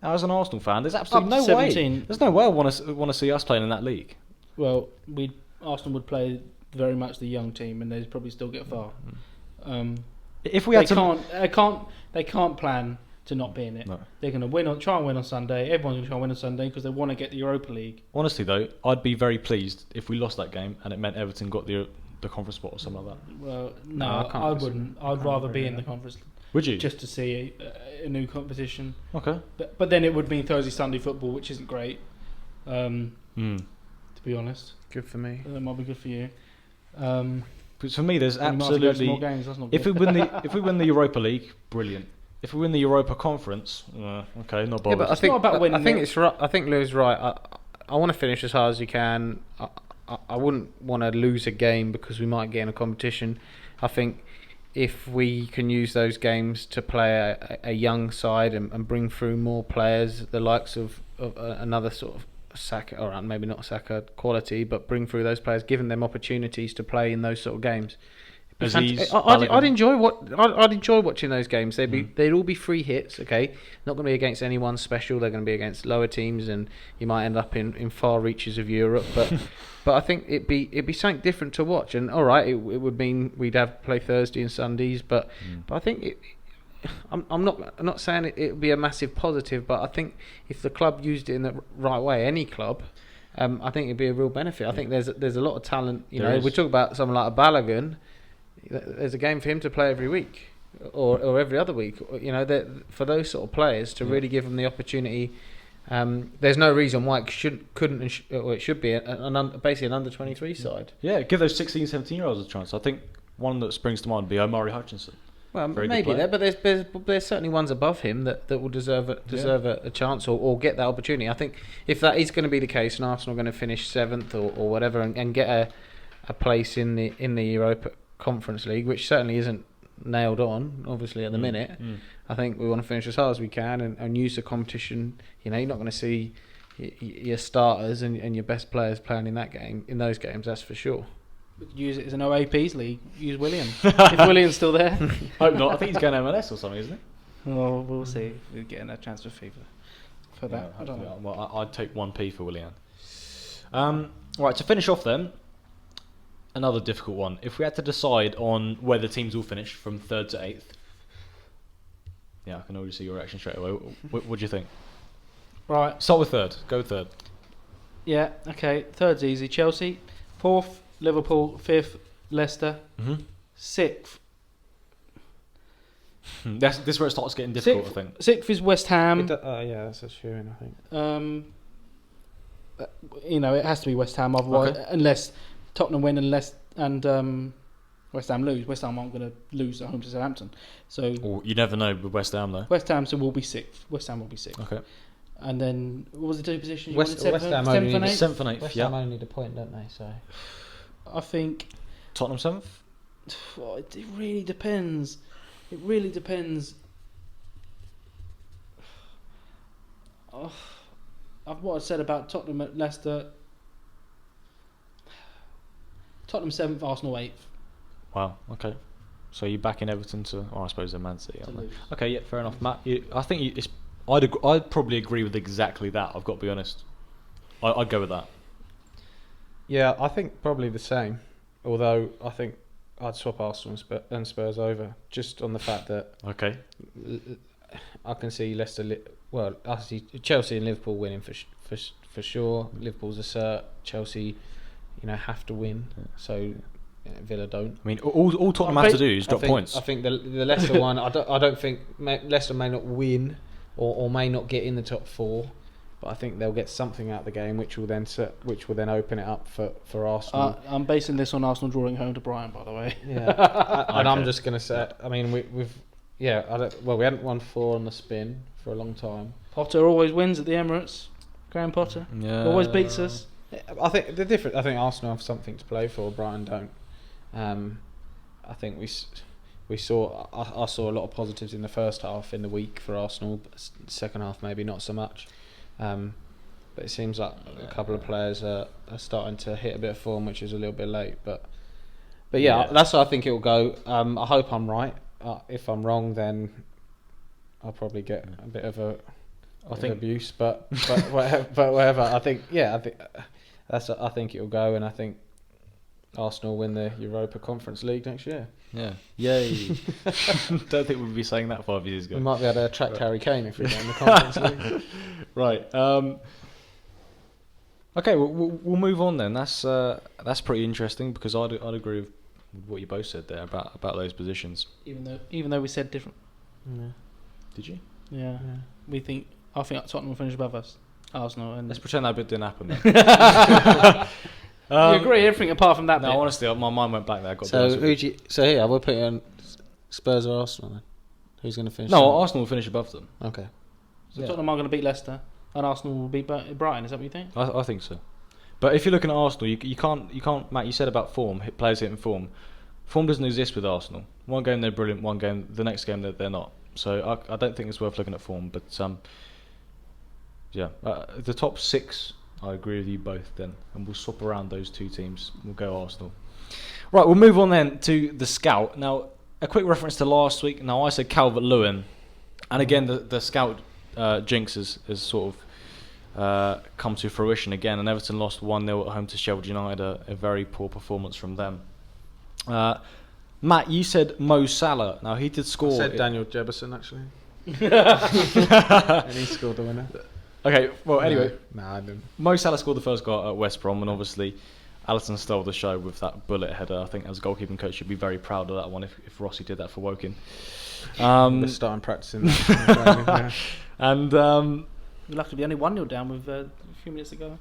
Now, as an Arsenal fan, there's absolutely no way. There's no way I want to see us playing in that league. Well, Arsenal would play very much the young team, and they'd probably still get far. If we had they can't plan to not be in it. No. They're going to try and win on Sunday. Everyone's going to try and win on Sunday because they want to get the Europa League. Honestly, though, I'd be very pleased if we lost that game and it meant Everton got the conference spot or something like that. Well, No, I wouldn't. I'd rather be in the conference. Would you? Just to see a new competition. Okay. But then it would mean Thursday, Sunday football, which isn't great. To be honest. Good for me. That might be good for you. But for me, there's We might have to go to absolutely. more games, that's not If we good. win the Europa League, brilliant. If we win the Europa Conference, okay, not bothered. Yeah, but I think not about winning I think it. it's right. I think Lou's right. I want to finish as hard as you can. I wouldn't want to lose a game because we might get in a competition. I think if we can use those games to play a young side and bring through more players, the likes of another sort of Saka, or maybe not Saka quality, but bring through those players, giving them opportunities to play in those sort of games. I'd enjoy watching those games. They'd all be free hits. Okay, not going to be against anyone special. They're going to be against lower teams, and you might end up in far reaches of Europe. But I think it'd be something different to watch. And all right, it would mean we'd have to play Thursday and Sundays. But I think I'm not saying it would be a massive positive. But I think if the club used it in the right way, any club. I think it'd be a real benefit. I think there's a lot of talent. We talk about someone like a Balogun. There's a game for him to play every week, or every other week. For those sort of players to really give them the opportunity. There's no reason why it should be basically an under-23 side. Yeah, give those 16, 17-year-olds a chance. I think one that springs to mind would be Omari Hutchinson. Well, Very maybe good player. there, but there's certainly ones above him that will deserve a chance or get that opportunity. I think if that is going to be the case, and Arsenal are going to finish 7th or whatever and get a place in the Europa Conference League, which certainly isn't nailed on, obviously at the minute. I think we want to finish as hard as we can and use the competition. You're not going to see your starters and your best players playing in those games. That's for sure. Use it as an OAPs league. Use William. If William's still there. Hope not. I think he's going to MLS or something, isn't he? Well, we'll see. We're getting a transfer fee for that. Yeah, I don't know. Well, I'd take 1p for Willian. Right, to finish off then, another difficult one. If we had to decide on where the teams will finish from 3rd to 8th, yeah, I can already see your reaction straight away. What do you think? Right. Start with 3rd. Go with 3rd. Yeah. Okay. 3rd's easy. Chelsea. 4th, Liverpool. 5th, Leicester. 6th. This is where it starts getting difficult, I think. 6th is West Ham. Yeah, that's a sure, I think. It has to be West Ham, otherwise, Okay. unless Tottenham win and West Ham lose. West Ham aren't going to lose at home to Southampton. So Or you never know with West Ham, though. West Ham will be 6th. West Ham will be 6th. Okay. And then, what was the two positions? You West wanted? Ham 7th only and need 8th? 7th and 8th, West yeah. Ham only need a point, don't they? So I think Tottenham 7th? it really depends. It really depends. What I said about Tottenham at Leicester. Tottenham 7th, Arsenal 8th. Wow, okay. So you're backing Everton to... I suppose they're Man City, To aren't they? lose. Okay, yeah, fair enough. Matt, I'd probably agree with exactly that, I've got to be honest. I'd go with that. yeah, I think probably the same. Although I think I'd swap Arsenal and Spurs over just on the fact that Okay. I can see Leicester. I see Chelsea and Liverpool winning for sure. Liverpool's a cert. Chelsea, have to win. So Villa don't. I mean, all Tottenham have to do is drop points. I think the Leicester one. I don't think Leicester may not win or may not get in the top 4, but I think they'll get something out of the game, which will then open it up for Arsenal. I'm basing this on Arsenal drawing home to Brighton, by the way. Yeah, and I'm Okay. just gonna say. I mean, we hadn't won 4 on the spin for a long time. Potter always wins at the Emirates. Graham Potter Yeah. always beats us. I think the difference. I think Arsenal have something to play for. Brighton don't. I think I saw a lot of positives in the first half in the week for Arsenal. But second half maybe not so much. But it seems like a couple of players are starting to hit a bit of form, which is a little bit late. But yeah, that's how I think it will go. I hope I'm right. If I'm wrong, then I'll probably get a bit of abuse. But whatever. I think I think it will go, and I think Arsenal win the Europa Conference League next year. Yeah. Yay. Don't think we'd be saying that 5 years ago. We might be able to attract Harry Kane if we get in the Conference League. Right. Okay, we'll move on then. That's pretty interesting because I'd agree with what you both said there about those positions. Even though we said different. Yeah. Did you? Yeah. I think Tottenham will finish above us. Arsenal and Let's pretend that bit didn't happen then. You agree everything apart from that bit. No, honestly, my mind went back there. So here, we'll put you on Spurs or Arsenal then. Who's going to finish? No, Arsenal will finish above them. Okay. So Tottenham are going to beat Leicester and Arsenal will beat Brighton. Is that what you think? I think so. But if you're looking at Arsenal, you can't. Matt, you said about form, players hitting form. Form doesn't exist with Arsenal. One game they're brilliant, one game the next game they're not. So I don't think it's worth looking at form. But the top 6. I agree with you both then, and we'll swap around those two teams. We'll go Arsenal. Right, we'll move on then to the scout. Now, a quick reference to last week. Now, I said Calvert-Lewin, and again, the scout jinx has sort of come to fruition again, and Everton lost 1-0 at home to Sheffield United, a very poor performance from them. Matt, you said Mo Salah. Now, he did score... I said Daniel Jefferson, actually. And he scored the winner. Okay, well, anyway. No, I didn't. Mo Salah scored the first goal at West Brom, and obviously Alisson stole the show with that bullet header. I think as a goalkeeping coach, should be very proud of that one if Rossi did that for Woking. We're starting practicing that. And You're lucky to be only 1-0 down with a few minutes ago.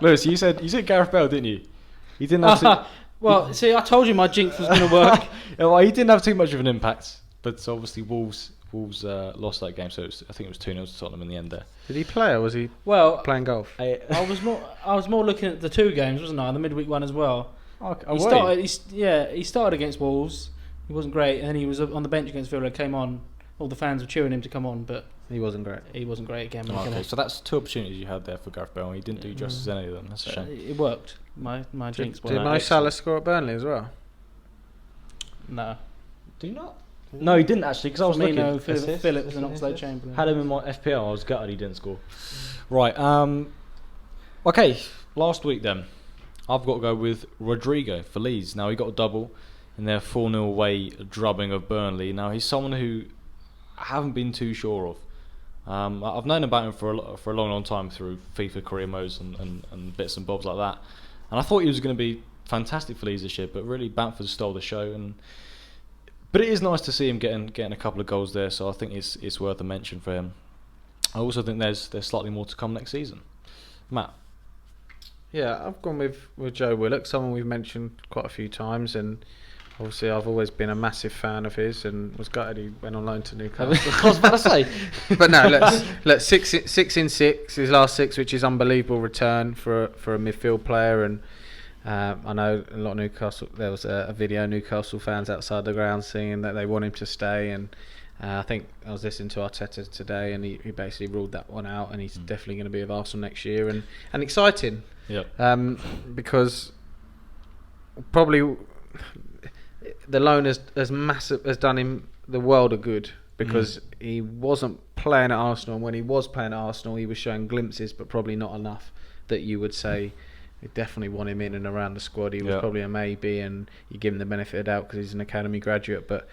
Lewis, you said Gareth Bale, didn't you? He didn't have too... Well, see, I told you my jinx was going to work. Yeah, well, he didn't have too much of an impact, but obviously Wolves lost that game, so I think it was 2-0 to Tottenham in the end there. Did he play or was he playing golf? I was more looking at the 2 games, wasn't I? The midweek one as well. He started against Wolves. He wasn't great, and then he was on the bench against Villa. Came on, all the fans were cheering him to come on, but he wasn't great. He wasn't great again. When he came on. So that's 2 opportunities you had there for Gareth Bale. He didn't do justice to any of them. That's a shame. It worked. My jinx. Did Mo Salah score at Burnley as well? No. Do you not? No, he didn't actually, because I was looking. Phillips and Oxlade-Chamberlain. Had him in my FPL. I was gutted he didn't score. Right. Okay. Last week then, I've got to go with Rodrigo Feliz. Now he got a double in their 4-0 away drubbing of Burnley. Now he's someone who I haven't been too sure of. I've known about him for a long time through FIFA career modes and bits and bobs like that. And I thought he was going to be fantastic for Leeds this year, but really Bamford stole the show. But it is nice to see him getting a couple of goals there, so I think it's worth a mention for him. I also think there's slightly more to come next season. Matt? Yeah, I've gone with Joe Willock, someone we've mentioned quite a few times, and obviously I've always been a massive fan of his, and was gutted he went on loan to Newcastle. I was about to say. But no, let's 6 in 6, his last 6, which is unbelievable return for a midfield player, and I know a lot of Newcastle. There was a video of Newcastle fans outside the ground saying that they want him to stay, and I think I was listening to Arteta today, and he basically ruled that one out, and he's definitely going to be with Arsenal next year, and exciting. Yeah. Because probably the loan has done him the world of good, because he wasn't playing at Arsenal, and when he was playing at Arsenal, he was showing glimpses, but probably not enough that you would say. We definitely want him in and around the squad. He was probably a maybe, and you give him the benefit of the doubt because he's an academy graduate. But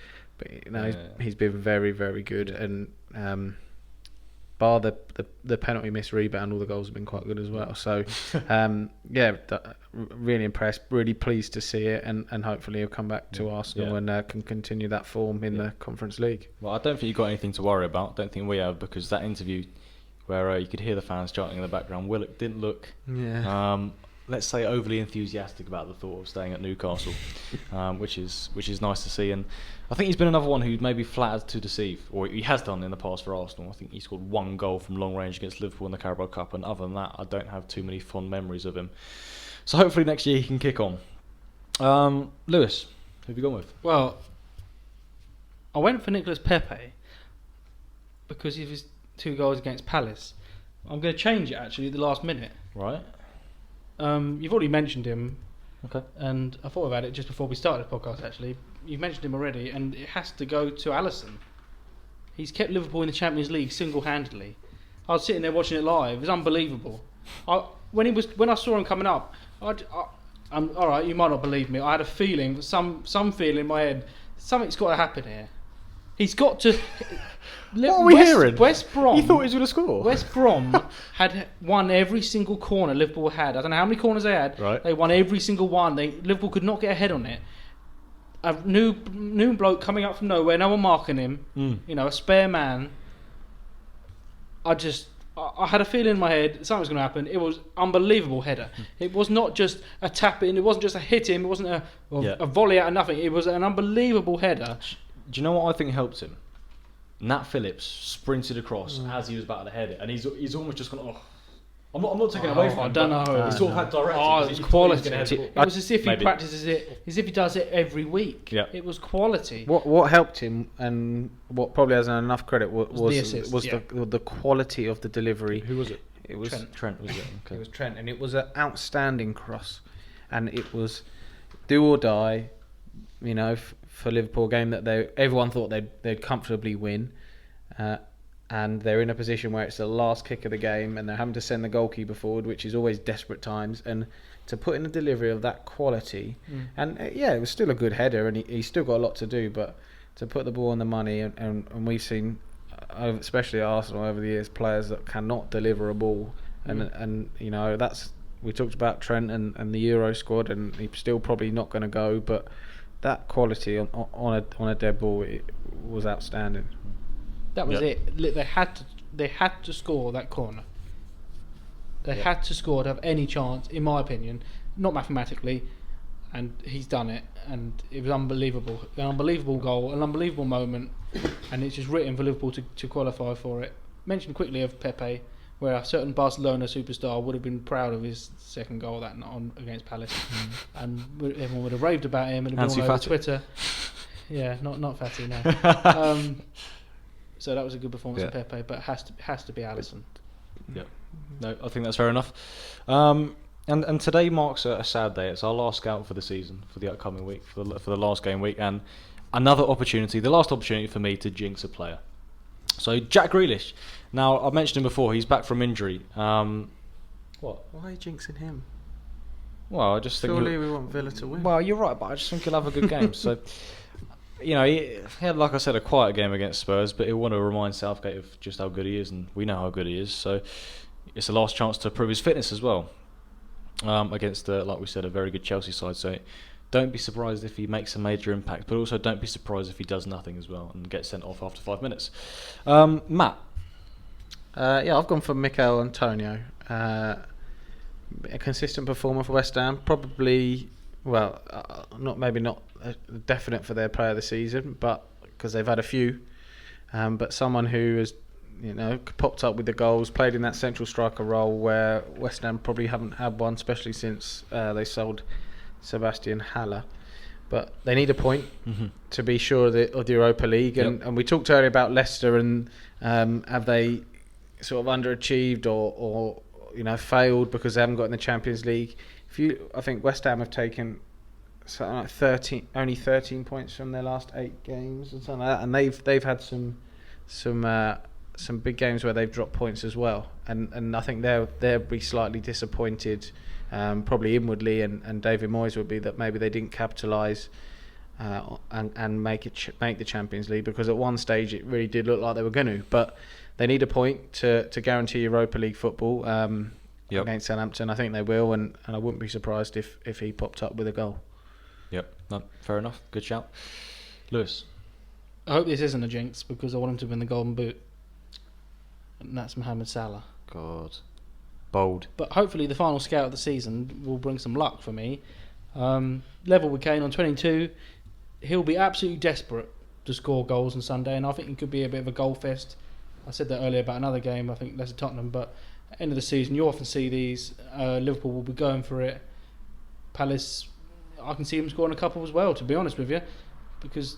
you know, he's been very, very good. And bar the penalty miss rebound, all the goals have been quite good as well. So really impressed. Really pleased to see it, and hopefully he'll come back to Arsenal and can continue that form in the Conference League. Well, I don't think you've got anything to worry about. Don't think we have, because that interview where you could hear the fans chanting in the background, Willock didn't look. Let's say overly enthusiastic about the thought of staying at Newcastle, which is nice to see. And I think he's been another one who maybe flattered to deceive, or he has done in the past for Arsenal. I think he scored 1 goal from long range against Liverpool in the Carabao Cup, and other than that, I don't have too many fond memories of him. So hopefully next year he can kick on. Lewis, who have you gone with? Well, I went for Nicolas Pepe because of his 2 goals against Palace. I'm going to change it actually at the last minute. Right. You've already mentioned him, okay, and I thought about it just before we started the podcast. Actually, you've mentioned him already, and it has to go to Alisson. He's kept Liverpool in the Champions League single-handedly. I was sitting there watching it live; it was unbelievable. When I saw him coming up, I all right, you might not believe me. I had a feeling, some feeling in my head, something's got to happen here. He's got to. What are we hearing? West Brom. You thought he was going to score? West Brom had won every single corner Liverpool had. I don't know how many corners they had. Right. They won every single one. Liverpool could not get ahead on it. A new bloke coming up from nowhere, no one marking him. A spare man. I had a feeling in my head something was going to happen. It was unbelievable header. It was not just a tap in. It wasn't just a hit him. It wasn't a volley out of nothing. It was an unbelievable header. Do you know what I think helped him? Nat Phillips sprinted across as he was about to head it, and he's almost just gone. I'm not taking it away from him. I don't know. He sort of had direction. It was quality. It was as if he practices it, as if he does it every week. Yeah. It was quality. What helped him, and what probably hasn't enough credit, was the assist, the quality of the delivery. Who was it? It was Trent was it? Okay. It was Trent, and it was an outstanding cross, and it was do or die. For Liverpool, a game that everyone thought they'd comfortably win. And they're in a position where it's the last kick of the game and they're having to send the goalkeeper forward, which is always desperate times, and to put in a delivery of that quality and it was still a good header, and he's still got a lot to do, but to put the ball on the money, and we've seen especially at Arsenal over the years players that cannot deliver a ball, and that's, we talked about Trent and the Euro squad, and he's still probably not going to go, but that quality on a dead ball, it was outstanding. That was it. They had to score that corner. They had to score to have any chance, in my opinion, not mathematically, and he's done it, and it was unbelievable. An unbelievable goal, an unbelievable moment, and it's just written for Liverpool to qualify for it. Mention quickly of Pepe, where a certain Barcelona superstar would have been proud of his second goal that night against Palace, and everyone would have raved about him and been all over Twitter. Yeah, not Fatty, no. So that was a good performance of Pepe, but has to be Alisson. Yeah, no, I think that's fair enough. And today marks a sad day. It's our last scout for the season, for the upcoming week, for the last game week, and another opportunity, the last opportunity for me to jinx a player. So Jack Grealish. Now, I've mentioned him before. He's back from injury. What? Why are you jinxing him? Well, I just think surely we want Villa to win. Well, you're right, but I just think he'll have a good game. So, he had, like I said, a quiet game against Spurs, but he'll want to remind Southgate of just how good he is, and we know how good he is. So, it's the last chance to prove his fitness as well against, like we said, a very good Chelsea side. So, don't be surprised if he makes a major impact, but also don't be surprised if he does nothing as well and gets sent off after 5 minutes. Matt? I've gone for Mikel Antonio. A consistent performer for West Ham. Probably, not definite for their player of the season, but because they've had a few. But someone who has, popped up with the goals, played in that central striker role where West Ham probably haven't had one, especially since they sold Sebastian Haller. But they need a point to be sure of the Europa League. And we talked earlier about Leicester, and have they sort of underachieved or failed because they haven't got in the Champions League? I think West Ham have taken something like only 13 points from their last 8 games and something like that, and they've had some big games where they've dropped points as well, and I think they'll be slightly disappointed, probably inwardly, and David Moyes would be that maybe they didn't capitalise and make the Champions League, because at one stage it really did look like they were going to, but they need a point to guarantee Europa League football against Southampton. I think they will, and I wouldn't be surprised if he popped up with a goal. Yep, no, fair enough. Good shout. Lewis? I hope this isn't a jinx, because I want him to win the Golden Boot. And that's Mohamed Salah. God. Bold. But hopefully the final scout of the season will bring some luck for me. Level with Kane on 22. He'll be absolutely desperate to score goals on Sunday, and I think it could be a bit of a goal fest. I said that earlier about another game, I think Leicester Tottenham, but at the end of the season you often see these. Liverpool will be going for it. Palace, I can see him scoring a couple as well, to be honest with you, because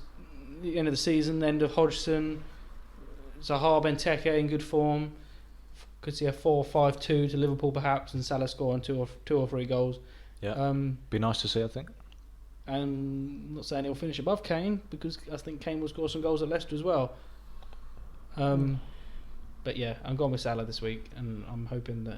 the end of the season, end of Hodgson, Zaha, Benteke in good form, could see a 4-5-2 to Liverpool perhaps, and Salah scoring two or three goals. Yeah, be nice to see, I think. And I'm not saying he'll finish above Kane, because I think Kane will score some goals at Leicester as well. But yeah, I'm going with Salah this week, and I'm hoping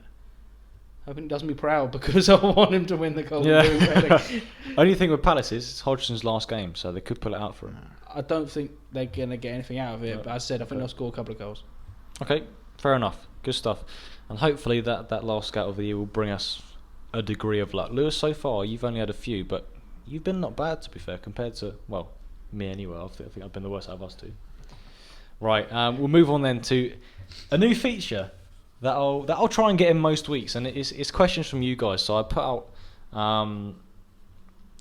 hoping he doesn't be proud because I want him to win the Golden Yeah. Boot. Only thing with Palace is it's Hodgson's last game, so they could pull it out for him. I don't think they're going to get anything out of it, No. but as I said, I think they'll score a couple of goals. Okay, fair enough. Good stuff. And hopefully that last scout of the year will bring us a degree of luck. Lewis, so far you've only had a few, but you've been not bad, to be fair, compared to, well, me anyway. I think I've been the worst out of us two. Right, we'll move on then to a new feature that I'll try and get in most weeks, and it's questions from you guys. So I put out a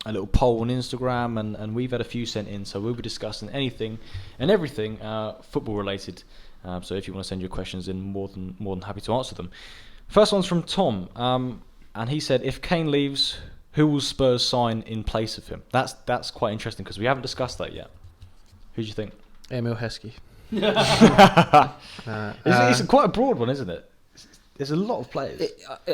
little poll on Instagram, and we've had a few sent in, so we'll be discussing anything and everything football related. So if you want to send your questions in, more than happy to answer them. First one's from Tom, and he said, if Kane leaves, who will Spurs sign in place of him? That's quite interesting because we haven't discussed that yet. Who do you think? Emil Heskey. It's quite a broad one, isn't it? There's a lot of players.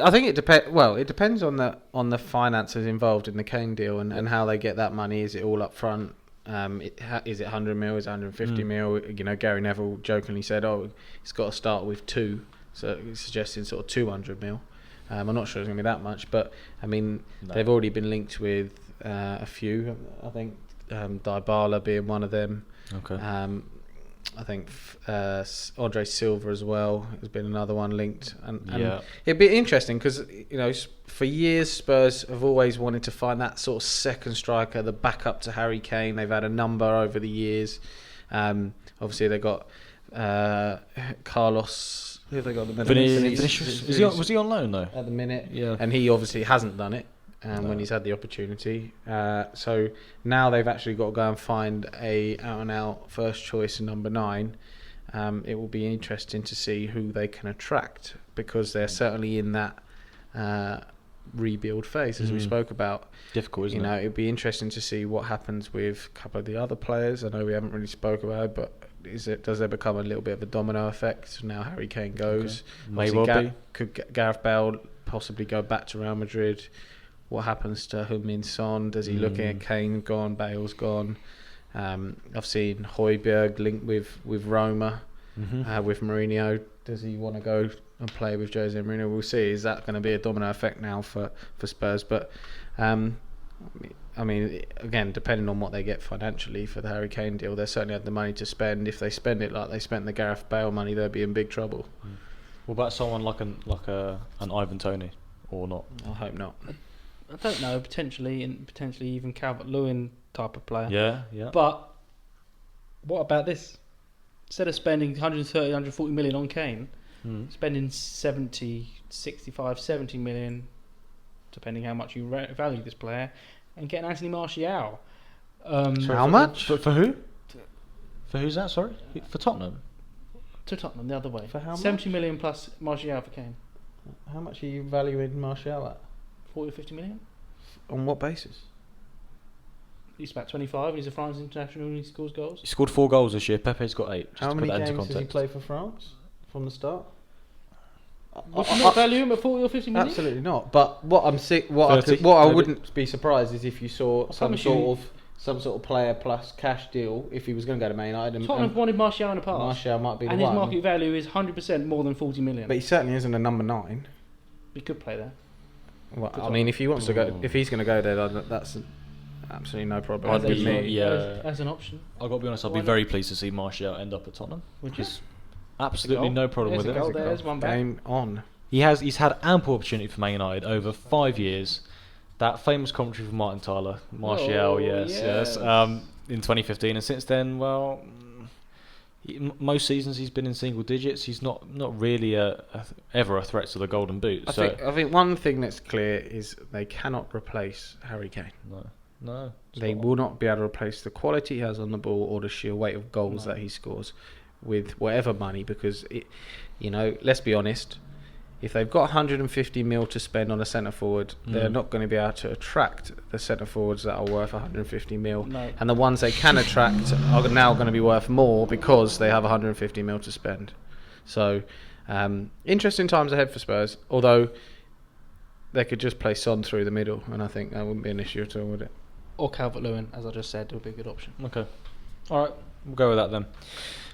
I think it depends. Well, it depends on the finances involved in the Kane deal and how they get that money. Is it all up front? Is it 100 mil? Is it 150 mil? You know, Gary Neville jokingly said, "Oh, it's got to start with 2," so he's suggesting sort of 200 mil. I'm not sure it's going to be that much, but I mean, they've already been linked with a few. I think Dybala being one of them. Okay. I think Andre Silva as well has been another one linked, and Yeah. it'd be interesting because for years Spurs have always wanted to find that sort of second striker, the backup to Harry Kane. They've had a number over the years. Obviously they got Carlos. Who have they got at the minute? Vinicius. Was he on loan though? At the minute, Yeah. and he obviously hasn't done it when he's had the opportunity. So now they've actually got to go and find a out-and-out first choice number 9. It will be interesting to see who they can attract because they're certainly in that rebuild phase, as we spoke about. Difficult, isn't it? It'd be interesting to see what happens with a couple of the other players. I know we haven't really spoke about it, but does there become a little bit of a domino effect now Harry Kane goes? May well be. Could Gareth Bale possibly go back to Real Madrid? What happens to Heung-min Son? Does he look at Kane gone, Bale's gone? I've seen Højbjerg linked with Roma, with Mourinho. Does he want to go and play with Jose Mourinho? We'll see. Is that going to be a domino effect now for Spurs? But I mean, again, depending on what they get financially for the Harry Kane deal, they certainly have the money to spend. If they spend it like they spent the Gareth Bale money, they'll be in big trouble. What about someone like an Ivan Toney, or not? I hope not. I don't know, potentially even Calvert-Lewin type of player. Yeah. But what about this? Instead of spending 130, 140 million on Kane, spending 65, 70 million, depending how much you value this player, and getting Anthony Martial. How much? For who? For who's that, sorry? For Tottenham? To Tottenham, the other way. For how 70 million plus Martial for Kane. How much are you valuing Martial at? 40 or 50 million? On what basis? He's about 25 and he's a France international and he scores goals. He scored 4 goals this year. Pepe's got 8. Just How to many put that into games has he context. played for France from the start? Would you not value him at 40 or 50 million? Absolutely not. But what I'm sick, 30, I wouldn't be surprised is if you saw some sort of player plus cash deal if he was going to go to Man United. Tottenham wanted Martial in the past. Martial might be the and one. his market value is 100% more than 40 million. But he certainly isn't a number 9. He could play there. Well, I mean, if he wants to go, if he's going to go there, that's absolutely no problem I'd with be- me. Yeah. As an option. I've got to be honest, I'd be very pleased to see Martial end up at Tottenham. Would you? Absolutely no problem There's with a it. goal there, there's one back. Game on. He's had ample opportunity for Man United over 5 years. That famous commentary from Martin Tyler, Martial, Oh, yes. In 2015, and since then, well, most seasons he's been in single digits. He's not really ever a threat to the Golden Boot. I think one thing that's clear is they cannot replace Harry Kane. No. They will not be able to replace the quality he has on the ball or the sheer weight of goals that he scores with whatever money, because let's be honest, if they've got 150 mil to spend on a centre forward, they're not going to be able to attract the centre forwards that are worth 150 mil. No. And the ones they can attract are now going to be worth more because they have 150 mil to spend. So, interesting times ahead for Spurs. Although they could just play Son through the middle, and I think that wouldn't be an issue at all, would it? Or Calvert-Lewin, as I just said, would be a good option. Okay. All right, we'll go with that then.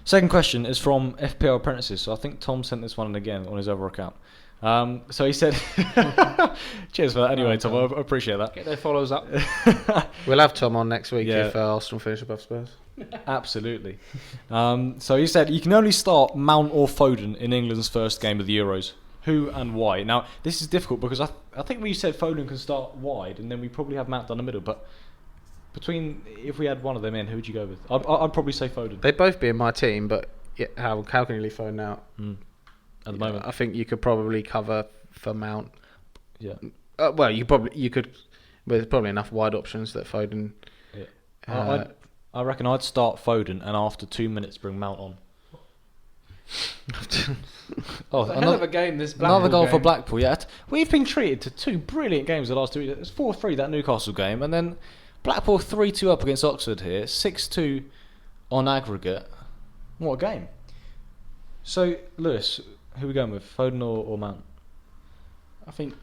Second question is from FPL Apprentices. So I think Tom sent this one in again on his other account. So he said, cheers for that anyway, Tom, I appreciate that. Get their followers up. We'll have Tom on next week Yeah. if Arsenal finish above Spurs. Absolutely. So he said, you can only start Mount or Foden in England's first game of the Euros. Who and why? Now, this is difficult because I think we said Foden can start wide and then we probably have Mount down the middle, but if we had one of them in, who would you go with? I'd probably say Foden. They'd both be in my team, but how can you leave Foden out? At the moment. I think you could probably cover for Mount. Yeah. Well, you could. There's probably enough wide options that Foden. Yeah. I reckon I'd start Foden and after 2 minutes bring Mount on. It's a hell of a game, this Blackpool Another goal game. for Blackpool, yeah. We've been treated to two brilliant games the last 2 weeks. It was 4-3 that Newcastle game, and then Blackpool 3-2 up against Oxford here, 6-2 on aggregate. What a game. So, Lewis, who are we going with, Foden or Mount? I think,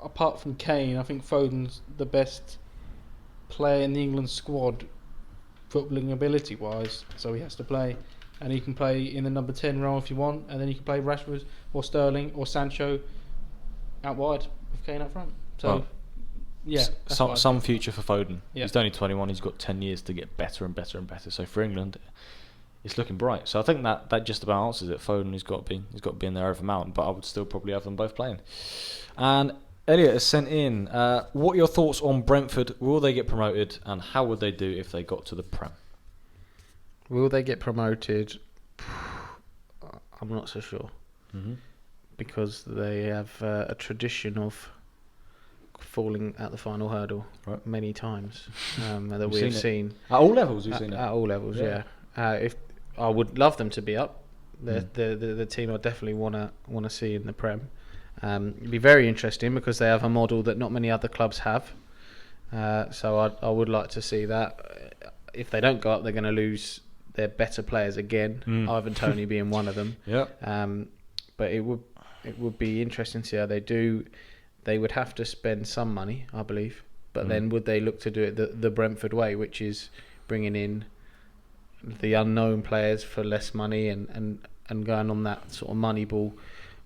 apart from Kane, I think Foden's the best player in the England squad, footballing ability-wise, so he has to play. And he can play in the number 10 role if you want, and then you can play Rashford or Sterling or Sancho out wide with Kane up front. So, Well, yeah. that's what I Some think. future for Foden. Yeah. He's only 21, he's got 10 years to get better and better and better. So for England, it's looking bright. So I think that just about answers it. Foden has got to be in there over Mount, but I would still probably have them both playing. And Elliot has sent in, what are your thoughts on Brentford? Will they get promoted, and how would they do if they got to the Prem? Will they get promoted? I'm not so sure. Because they have a tradition of falling at the final hurdle many times that we've seen. At all levels, we've seen it. At all levels, yeah. If I would love them to be up, the team I definitely want to see in the Prem. It'd be very interesting because they have a model that not many other clubs have. So I would like to see that. If they don't go up, they're going to lose their better players again. Ivan Toney being one of them. Yeah. But it would be interesting to see how they do. They would have to spend some money, I believe. But then would they look to do it the Brentford way, which is bringing in the unknown players for less money and going on that sort of money ball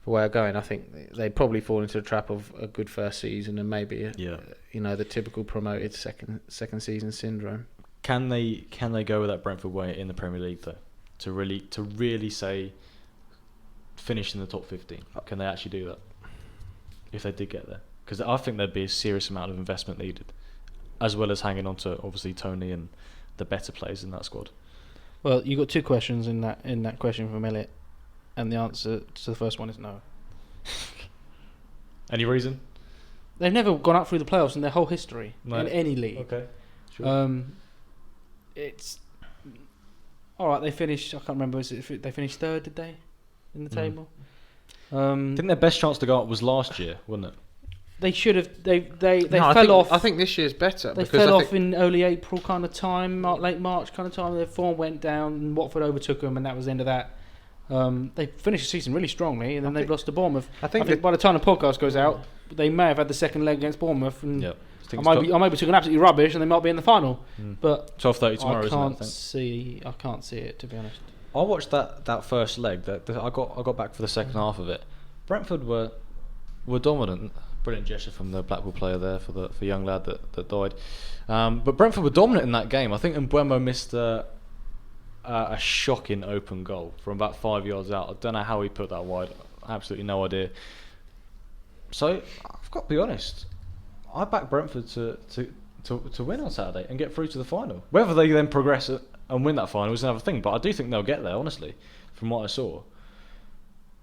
way of going? I think they'd probably fall into the trap of a good first season and maybe the typical promoted second season syndrome. Can they go with that Brentford way in the Premier League though? To really say finish in the top 15. Can they actually do that? If they did get there? Because I think there'd be a serious amount of investment needed, as well as hanging on to obviously Toney and the better players in that squad. Well, you got two questions in that question from Elliot, and the answer to the first one is no. Any reason? They've never gone up through the playoffs in their whole history in any league. Okay. Sure. It's all right. They finished. I can't remember. They finished third? Did they in the table? I think their best chance to go up was last year, wasn't it? They should have. They No, fell off. I think this year's better. They fell off in early April kind of time, late March kind of time. Their form went down, and Watford overtook them, and that was the end of that. They finished the season really strongly, and then they've lost to Bournemouth. I think by the time the podcast goes out, they may have had the second leg against Bournemouth, and I might be talking absolutely rubbish, and they might be in the final. But 12:30 tomorrow, isn't I can't see it, to be honest. I watched that first leg. I got back for the second half of it. Brentford were dominant. Brilliant gesture from the Blackpool player there for the young lad that died. But Brentford were dominant in that game. I think Mbeumo missed a shocking open goal from about 5 yards out. I don't know how he put that wide. Absolutely no idea. So I've got to be honest. I back Brentford to win on Saturday and get through to the final. Whether they then progress and win that final is another thing. But I do think they'll get there, honestly, from what I saw.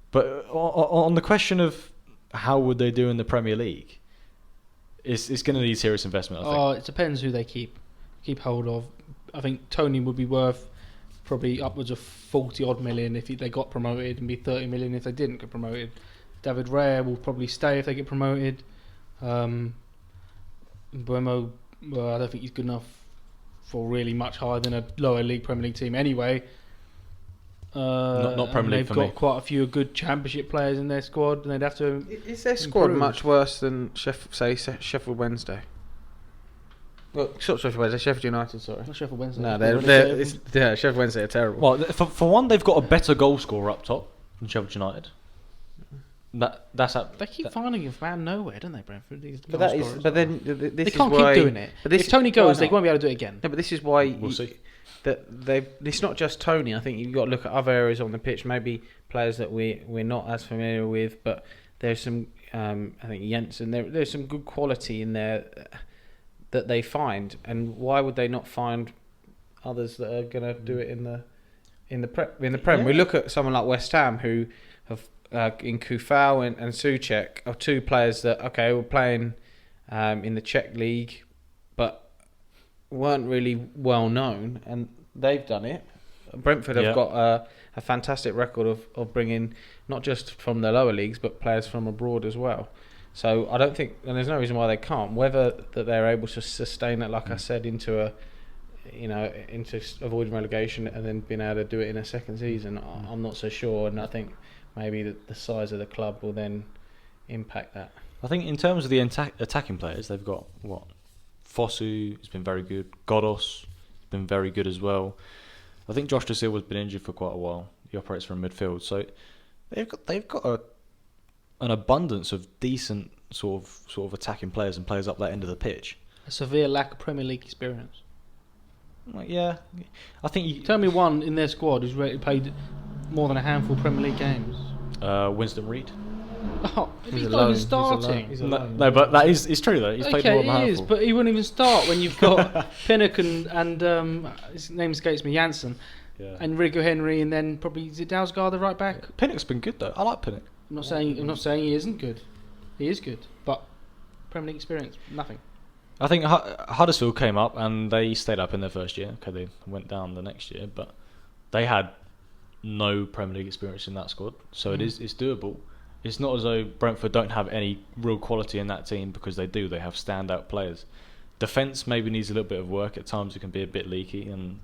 But on the question of how would they do in the Premier League, it's going to need serious investment, I think. It depends who they keep hold of. I think Toney would be worth probably upwards of 40 odd million if they got promoted, and be 30 million if they didn't get promoted. David Raya will probably stay if they get promoted. Mbeumo, I don't think he's good enough for really much higher than a lower league Premier League team anyway. Not Premier League for me. They've got quite a few good Championship players in their squad, and they'd have to. Is their squad improve. much worse than Sheffield Wednesday? Well, Sheffield Wednesday, Sheffield United, sorry. Not Sheffield Wednesday. No, Sheffield Wednesday are terrible. Well, for one, they've got a better goal scorer up top than Sheffield United. That's up. They keep finding him from out of nowhere, don't they, Brentford? These But goal that is. scorers. But then this They is can't why, keep doing it. But this If Tony why goes, they not? won't be able to do it again. No, but this is why We'll see. that they. It's not just Tony. I think you've got to look at other areas on the pitch. Maybe players that we're not as familiar with, but there's some. I think Jensen. There's some good quality in there that they find, and why would they not find others that are going to do it in the Prem? Yeah. We look at someone like West Ham who have in Kufau and Souček are two players that were playing in the Czech league, but weren't really well known, and they've done it. Brentford have got a fantastic record of bringing not just from the lower leagues but players from abroad as well. So I don't think, and there's no reason why they can't. Whether that they're able to sustain it, like I said, into avoiding relegation and then being able to do it in a second season, I'm not so sure. And I think maybe the size of the club will then impact that. I think in terms of the attacking players, they've got Fosu has been very good. Godos has been very good as well. I think Josh Da Silva's been injured for quite a while. He operates from midfield, so they've got an abundance of decent sort of attacking players and players up that end of the pitch. A severe lack of Premier League experience. Yeah, I think you Tell me one in their squad who's played more than a handful of Premier League games. Winston Reid. Oh, He's he's alone. not even He's starting. He's No, alone. no, but that is true though. He's played more Okay, than a he handful. is, but he wouldn't even start when you've got Pinnock and his name escapes me, Janssen, Yeah. and Rigo Henry, and then probably is it Dalsgaard the right back? Pinnock's been good though. I like Pinnock. I'm not saying he isn't good. He is good, but Premier League experience, nothing. I think Huddersfield came up and they stayed up in their first year. Okay, they went down the next year, but they had no Premier League experience in that squad, so it's doable. It's not as though Brentford don't have any real quality in that team, because they do. They have standout players. Defence maybe needs a little bit of work at times. It can be a bit leaky, and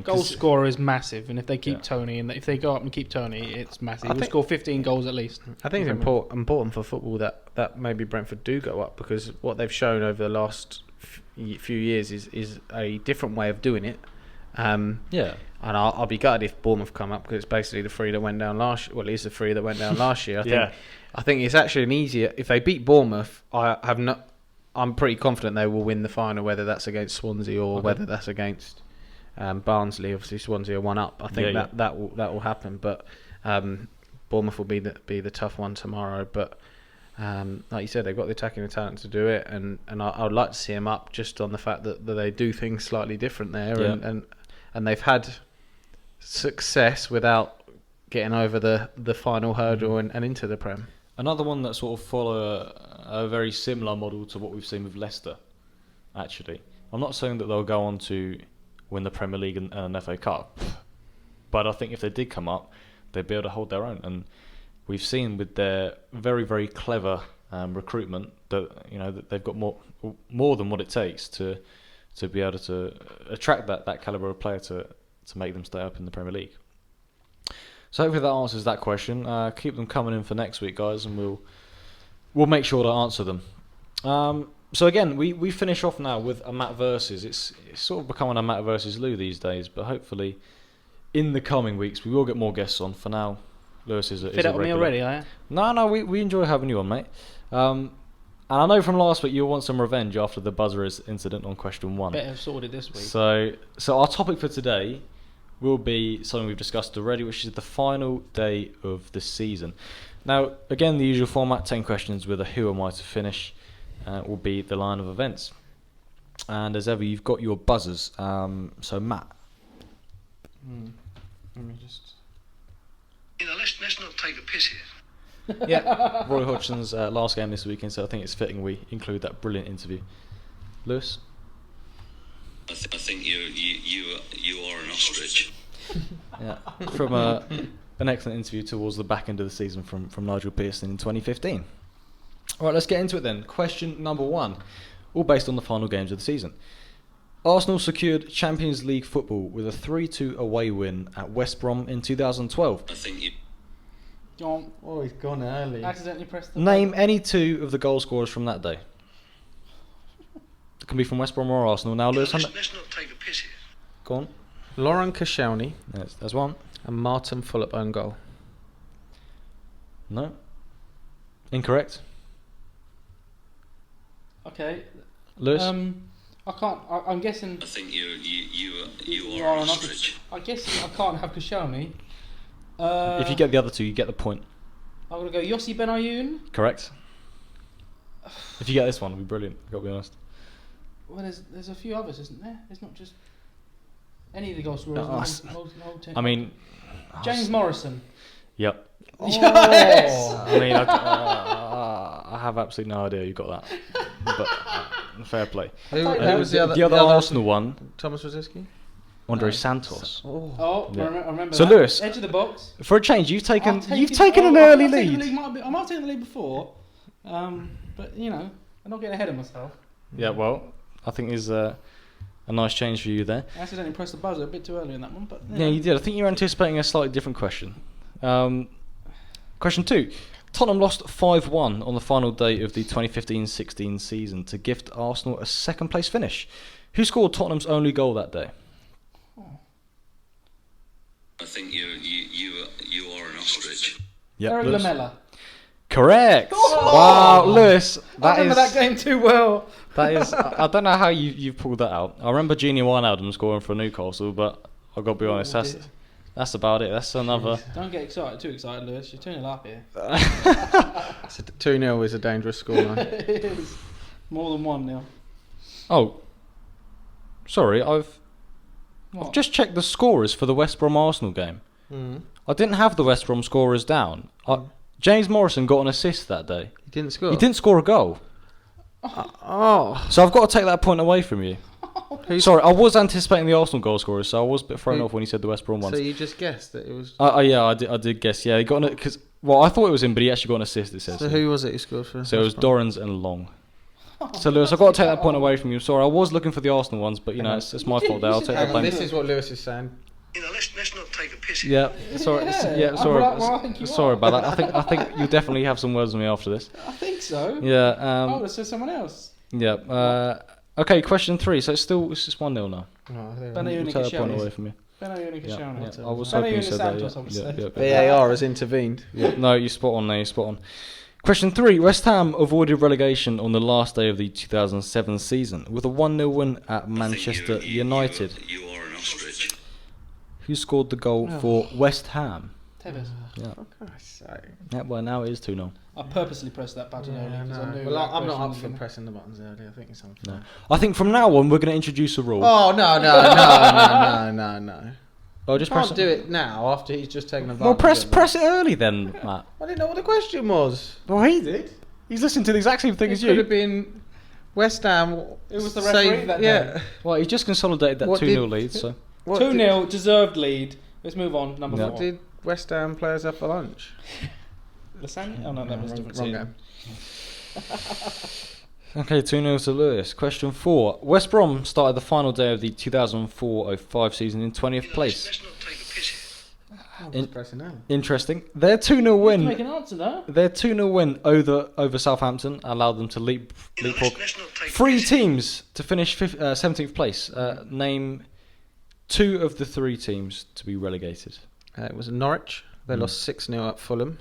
Goal scorer is massive, and if they keep Yeah. Tony, and if they go up and keep Tony, it's massive. I He'll think- score 15 goals at least. I think it's important for football that maybe Brentford do go up, because what they've shown over the last few years is a different way of doing it. Yeah. And I'll be gutted if Bournemouth come up, because it's basically the three that went down last year. Well, it is the three that went down last year. I think it's actually an easier, if they beat Bournemouth. I'm pretty confident they will win the final, whether that's against Swansea or whether that's against Barnsley. Obviously, Swansea are one up. I think that will happen, but Bournemouth will be the tough one tomorrow. But like you said, they've got the attacking talent to do it, and I would like to see them up, just on the fact that they do things slightly different there, and they've had success without getting over the final hurdle and into the Prem. Another one that sort of follow a very similar model to what we've seen with Leicester, actually. I'm not saying that they'll go on to win the Premier League and an FA Cup, but I think if they did come up, they'd be able to hold their own. And we've seen with their very, very clever recruitment that they've got more than what it takes to be able to attract that calibre of player to make them stay up in the Premier League. So hopefully that answers that question. Keep them coming in for next week, guys, and we'll make sure to answer them. So again, we finish off now with a Matt versus. It's sort of becoming a Matt versus Lou these days, but hopefully in the coming weeks we will get more guests on. For now, Lewis is a Fit up with me regular. already, are you? No, we enjoy having you on, mate. And I know from last week you'll want some revenge after the buzzer incident on question 1. Better have sorted this week. So our topic for today will be something we've discussed already, which is the final day of the season. Now, again, the usual format, 10 questions with a who am I to finish, will be the line of events. And as ever, you've got your buzzers. So, Matt. Let me just... Let's not take a piss here. Yeah, Roy Hodgson's last game this weekend, so I think it's fitting we include that brilliant interview. Lewis? I think you are an ostrich. Yeah, from an excellent interview towards the back end of the season from Nigel Pearson in 2015. All right, let's get into it then. Question number 1, all based on the final games of the season. Arsenal secured Champions League football with a 3-2 away win at West Brom in 2012. I think you. Don't Oh, he's gone early. accidentally press the Name any 2 of the goal scorers from that day. It can be from West Brom or Arsenal. Now, Lewis, Let's not take a piss here. go on. Lauren Koscielny There's one. and Martin Fulop own goal. No. Incorrect. Okay. Lewis? I can't. I'm guessing. I think you You are are an an ostrich. I guess I can't have Koscielny. If you get the other two, you get the point. I'm gonna go Yossi Benayoun. Correct. If you get this one, it'll be brilliant. I've got to be honest. Well, there's a few others, isn't there? It's not just any of the goal scorers. No, in the whole team. I mean... James Morrison. Yep. Yes. I mean, I have absolutely no idea you got that. But fair play. Who thought was The other Arsenal one, Thomas Rosicky? Andre No. Santos. Oh, Yeah. I remember So that. Lewis, Edge of the box. for a change, you've taken I'll you've take it- taken an I early might take the lead. lead, I might have taken the lead before, but you know, I'm not getting ahead of myself. Yeah, well, I think there's a nice change for you there. I accidentally pressed the buzzer a bit too early in that one, but Yeah, you did. I think you're anticipating a slightly different question. Question 2. Tottenham lost 5-1 on the final day of the 2015-16 season to gift Arsenal a second place finish. Who scored Tottenham's only goal that day? I think you are an ostrich. Yep, Eric Lewis. Lamela. Correct. Wow, Lewis. I remember that game too well. That is. I don't know how you've pulled that out. I remember Genie Wijnaldum scoring for Newcastle, but I've got to be honest. That's about it. That's another. Don't get too excited, Lewis. You're turning up here. 2-0 is a dangerous scoreline. It is more than 1-0. Oh, sorry. I've What? just checked the scorers for the West Brom Arsenal game. I didn't have the West Brom scorers down. James Morrison got an assist that day. He didn't score? He didn't score a goal. Oh. So I've got to take that point away from you. Sorry, I was anticipating the Arsenal goal scorers, so I was a bit thrown off when you said the West Brom ones. So you just guessed that it was... Yeah, I did guess. Yeah, he got an because I thought it was him, but he actually got an assist. It says. So who was it who scored for... So it was West Brom? Dorrans and Long. So Lewis, I've got to take that point away from you. Sorry, I was looking for the Arsenal ones, but you know it's my fault there. I'll take that Hang on, blame. this is what Lewis is saying. You know, let's not take a piss here. Yeah, sorry. Yeah, Sorry. I think you Sorry are. about that. I think you definitely have some words with me after this. I think so. Yeah. I would have said someone else. Yeah. Okay. Question 3. So it's just 1-0 now. Benayoun We'll and take that point away Koscielny. from you. Benayoun and Yeah, Koscielny. yeah. I was hoping you said that. Santos, I would say. VAR has intervened. Yeah. No, you spot on there. You spot on. Question 3. West Ham avoided relegation on the last day of the 2007 season with a 1-0 win at Manchester United. You are an ostrich. Who scored the goal for West Ham? Tevez. Yeah. For Christ's sake. Yeah. Well, now it is 2-0. I purposely pressed that button early because I knew. Well, that I'm not question up was for gonna- pressing the buttons early. I think it's something. No. I think from now on we're going to introduce a rule. Oh, no. Oh, just press Can't do it now after he's just taken a Well, advantage of press it early then, Matt. I didn't know what the question was. Well, he did. He's listening to the exact same thing It as could have you. been West Ham. It was the referee that yeah. day. Well, he just consolidated that What 2-0 did- lead. So 2-0, deserved lead. Let's move on. Number Yeah. 4. What did West Ham players have for lunch? Lasagna? Oh no, that was a different wrong team. game. okay, 2-0 to Lewis. Question 4. West Brom started the final day of the 2004-05 season in 20th place. Let's not take a piss here. I was In- pressing early. Interesting. Their 2-0 You have to make win. an answer though. Their 2-0 win over Southampton allowed them to You know, leapfrog let's not take a 3 piss here. teams to finish 17th place. Name 2 of the 3 teams to be relegated. It was Norwich. They lost 6-0 at Fulham.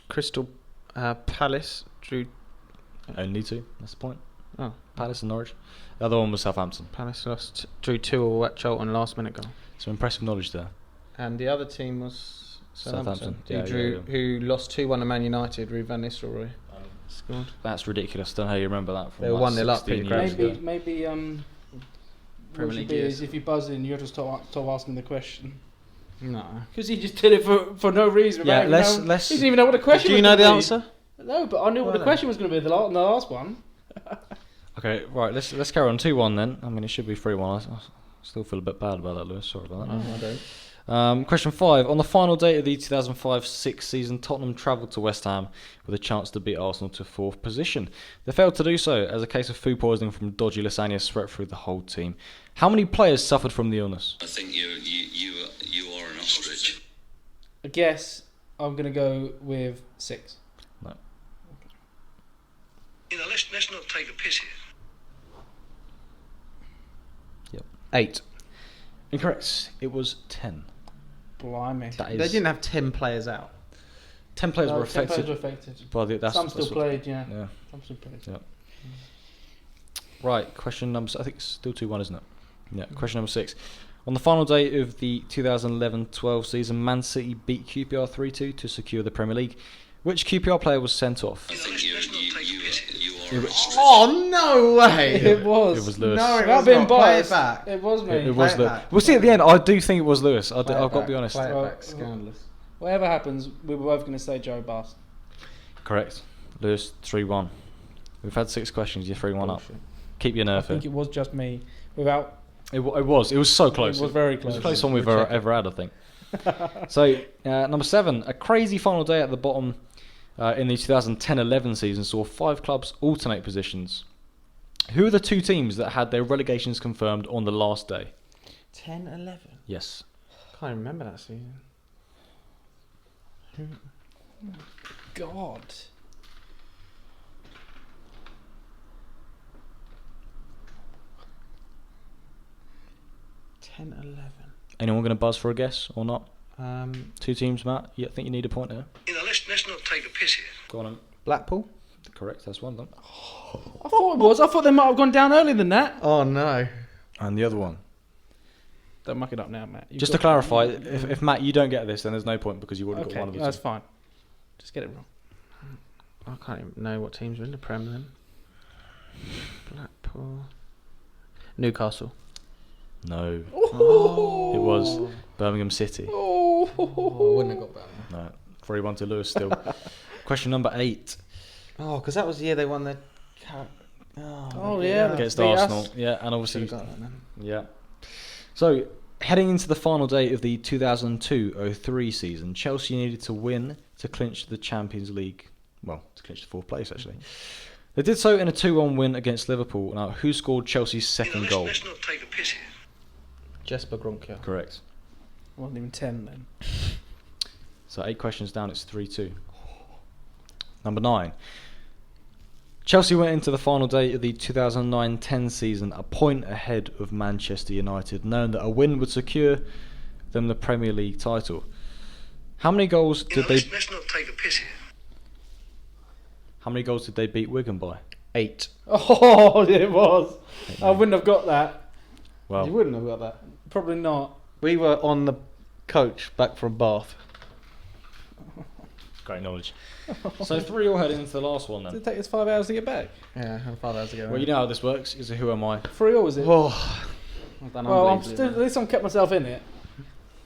Crystal Palace drew. Only 2. That's the point. Oh, Palace and Norwich. The other one was Southampton. Palace drew 2-2 at Charlton last minute goal. Some impressive knowledge there. And the other team was Southampton. Southampton, Who lost 2-1 to Man United. Ruud van Nistelrooy scored. That's ridiculous. Don't know how you remember that from They were 1-0 up 16 pretty years crazy. ago. Maybe what Premier should League be years. is if you buzz in, you're just stop asking the question. No. Because he just did it for no reason. Yeah, without even let's- He didn't even know what the question Do was. you know the gonna be. answer? No, but I knew what Well the then. question was going to be the last one. Okay, right. Let's carry on. 2-1 then. I mean, it should be 3-1. I still feel a bit bad about that, Lewis. Sorry about that. I don't. Question 5. On the final day of the 2005-06 season, Tottenham travelled to West Ham with a chance to beat Arsenal to 4th position. They failed to do so as a case of food poisoning from dodgy lasagna spread through the whole team. How many players suffered from the illness? I think you are an ostrich. I guess I'm going to go with 6. No. You know, let's not take a piss here. 8. Incorrect. It was 10. Blimey. That is. They didn't have 10 players out. 10 players were 10 affected. players were affected. By the, Some still played, yeah. Yeah. Some still played. Yeah. Right, question number... I think it's still 2-1, isn't it? Yeah, question number 6. On the final day of the 2011-12 season, Man City beat QPR 3-2 to secure the Premier League. Which QPR player was sent off? I think you are an ostrich. Oh, no way! It was. It was Lewis. No, it Without was being not. Play it biased, back. it was me. It was it Lewis. back. We'll see at the end. I do think it was Lewis. I've got to be honest. Play it Well, back. Scandalous. Whatever happens, we were both going to say Joe Bast. Correct. Lewis, 3-1. We've had 6 questions. You're 3-1 up. Bullshit. Keep your I nerve here. think it was just me. Without. It was. It was so close. It was very It was close. the closest one we've We'll check it. ever had, I think. So, number 7. A crazy final day at the bottom in the 2010-11 season saw 5 clubs alternate positions. Who are the 2 teams that had their relegations confirmed on the last day? 10-11. Yes. Can't remember that season. God. Anyone going to buzz for a guess or not? 11. 2 teams, Matt. I think you need a point here. Let's not take a piss here. Go on. Blackpool. Correct. That's one done. I thought it was. I thought they might have gone down earlier than that. Oh, no. And the other one. Don't muck it up now, Matt. You've Just to got- clarify, if Matt, you don't get this, then there's no point because you would have got Okay, one of the that's 2. fine. Just get it wrong. I can't even know what teams are in the Prem then. Blackpool. Newcastle. No. Oh. It was Birmingham City. Oh. I wouldn't have got that. No. 3-1 to Lewis still. Question number 8. Oh, because that was the year they won the... Oh, yeah. Against beat us. Arsenal. Yeah, and obviously... Should've got that then. Yeah. So, heading into the final day of the 2002-03 season, Chelsea needed to win to clinch the Champions League. Well, to clinch the 4th place, actually. They did so in a 2-1 win against Liverpool. Now, who scored Chelsea's second goal? Let's not take a piss here. Jesper Gronkia. Correct. Wasn't even 10 then. So 8 questions down, it's 3-2. Number 9. Chelsea went into the final day of the 2009-10 season a point ahead of Manchester United, knowing that a win would secure them the Premier League title. How many goals did they? Let's not take a piss here. How many goals did they beat Wigan by? 8. Oh, it was. I wouldn't have got that. Well, You wouldn't have got that. Probably not. We were on the coach back from Bath. great knowledge. So 3-all heading into the last one Did then. it take us 5 hours to get back? Yeah, how far that was ago. Well, you know how this works. Is a who am I? 3-all was it? Oh, I've done Well, I'm unbelievably still, at least I'm kept myself in it.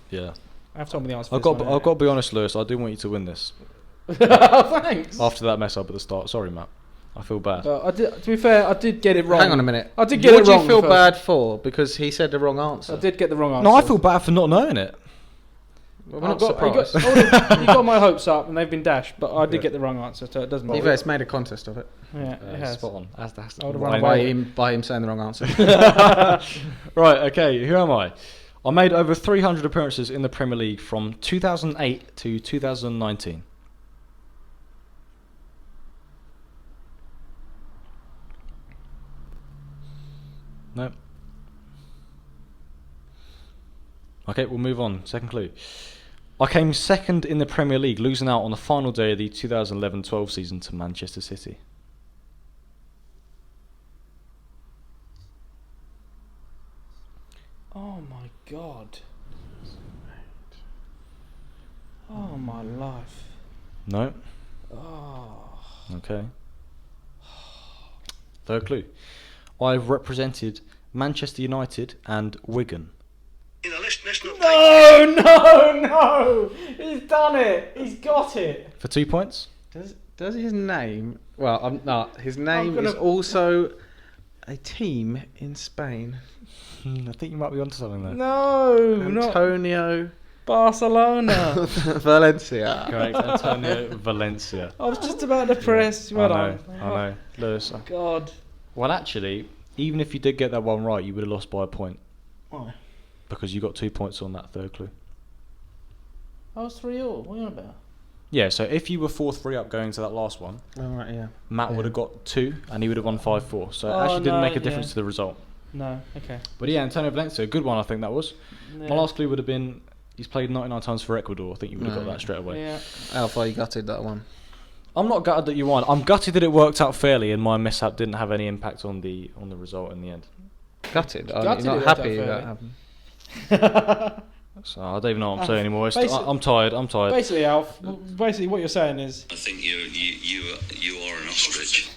Yeah. I have told me the answer. I've got to be honest, Lewis. I do want you to win this. Thanks. After that mess up at the start. Sorry, Matt. I feel bad. But I did, to be fair, I did get it wrong. Hang on a minute. I did get what it do wrong you feel first. bad for? Because he said the wrong answer. I did get the wrong answer. No, I feel bad for not knowing it. Well, we're not surprised. You got my hopes up and they've been dashed, but I did get the wrong answer, so it doesn't matter. It's made a contest of it. Yeah, it has. Spot on. That's I would've why run I away. know. By him saying the wrong answer. Right, okay, who am I? I made over 300 appearances in the Premier League from 2008 to 2019. No. Okay, we'll move on. Second clue. I came second in the Premier League, losing out on the final day of the 2011-12 season to Manchester City. Oh my god. Oh my life. No? Oh. Okay. Third clue. I've represented Manchester United and Wigan. Let's not take No! He's done it. He's got it. For 2 points? Does his name... Well, I'm not. His name gonna- is also a team in Spain. I think you might be onto something there. No, not Antonio Barcelona. Valencia. Correct, Antonio Valencia. I was just about to press. Well I done. know. Lewis. Oh, God. Well, actually, even if you did get that one right, you would have lost by a point. Why? Because you got 2 points on that third clue. I was 3-all. What are you on about? Yeah, so if you were 4-3 up going to that last one, All right, yeah. Matt would have got 2 and he would have won 5-4. So it Oh, actually didn't no, make a difference yeah. to the result. No, okay. But yeah, Antonio Valencia, good one, I think that was. Yeah. My last clue would have been He's played 99 times for Ecuador. I think you would have got that straight away. Yeah. How far you gutted that one? I'm not gutted that you won. I'm gutted that it worked out fairly and my mishap didn't have any impact on the result in the end. Gutted? Gutted You're it not worked happy out that fairly. happened? So I don't even know what I'm saying anymore. I'm tired. Basically, Alf. Basically, what you're saying is. I think you are an ostrich.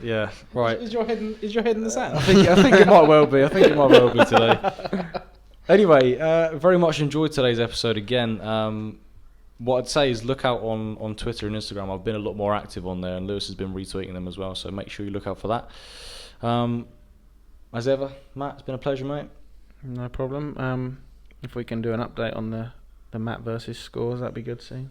Yeah, right. Is your head in the sand? I think it might well be. I think it might well be today. Anyway, very much enjoyed today's episode again. What I'd say is look out on Twitter and Instagram. I've been a lot more active on there, and Lewis has been retweeting them as well. So make sure you look out for that. As ever, Matt, it's been a pleasure, mate. No problem. If we can do an update on the Matt versus scores, that'd be good to see.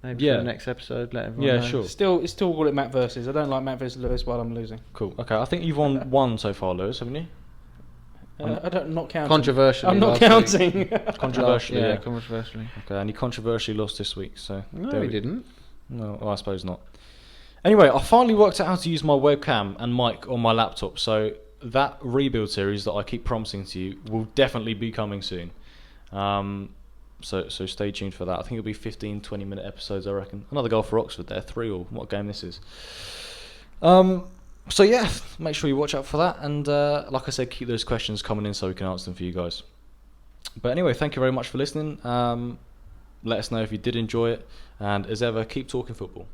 Maybe for the next episode, let everyone know. Sure. It's still call it Matt versus. I don't like Matt versus Lewis while I'm losing. Cool. Okay, I think you've won one so far, Lewis, haven't you? I'm not counting. Controversially. I'm not counting. Controversially, yeah. Controversially. Okay, and you controversially lost this week, so... No, we didn't. No, I suppose not. Anyway, I finally worked out how to use my webcam and mic on my laptop, so that rebuild series that I keep promising to you will definitely be coming soon. So stay tuned for that. I think it'll be 15-20 minute episodes, I reckon. Another goal for Oxford there, 3-3. What a game this is. So yeah, make sure you watch out for that, and like I said, keep those questions coming in so we can answer them for you guys. But anyway, thank you very much for listening. Let us know if you did enjoy it, and as ever, keep talking football.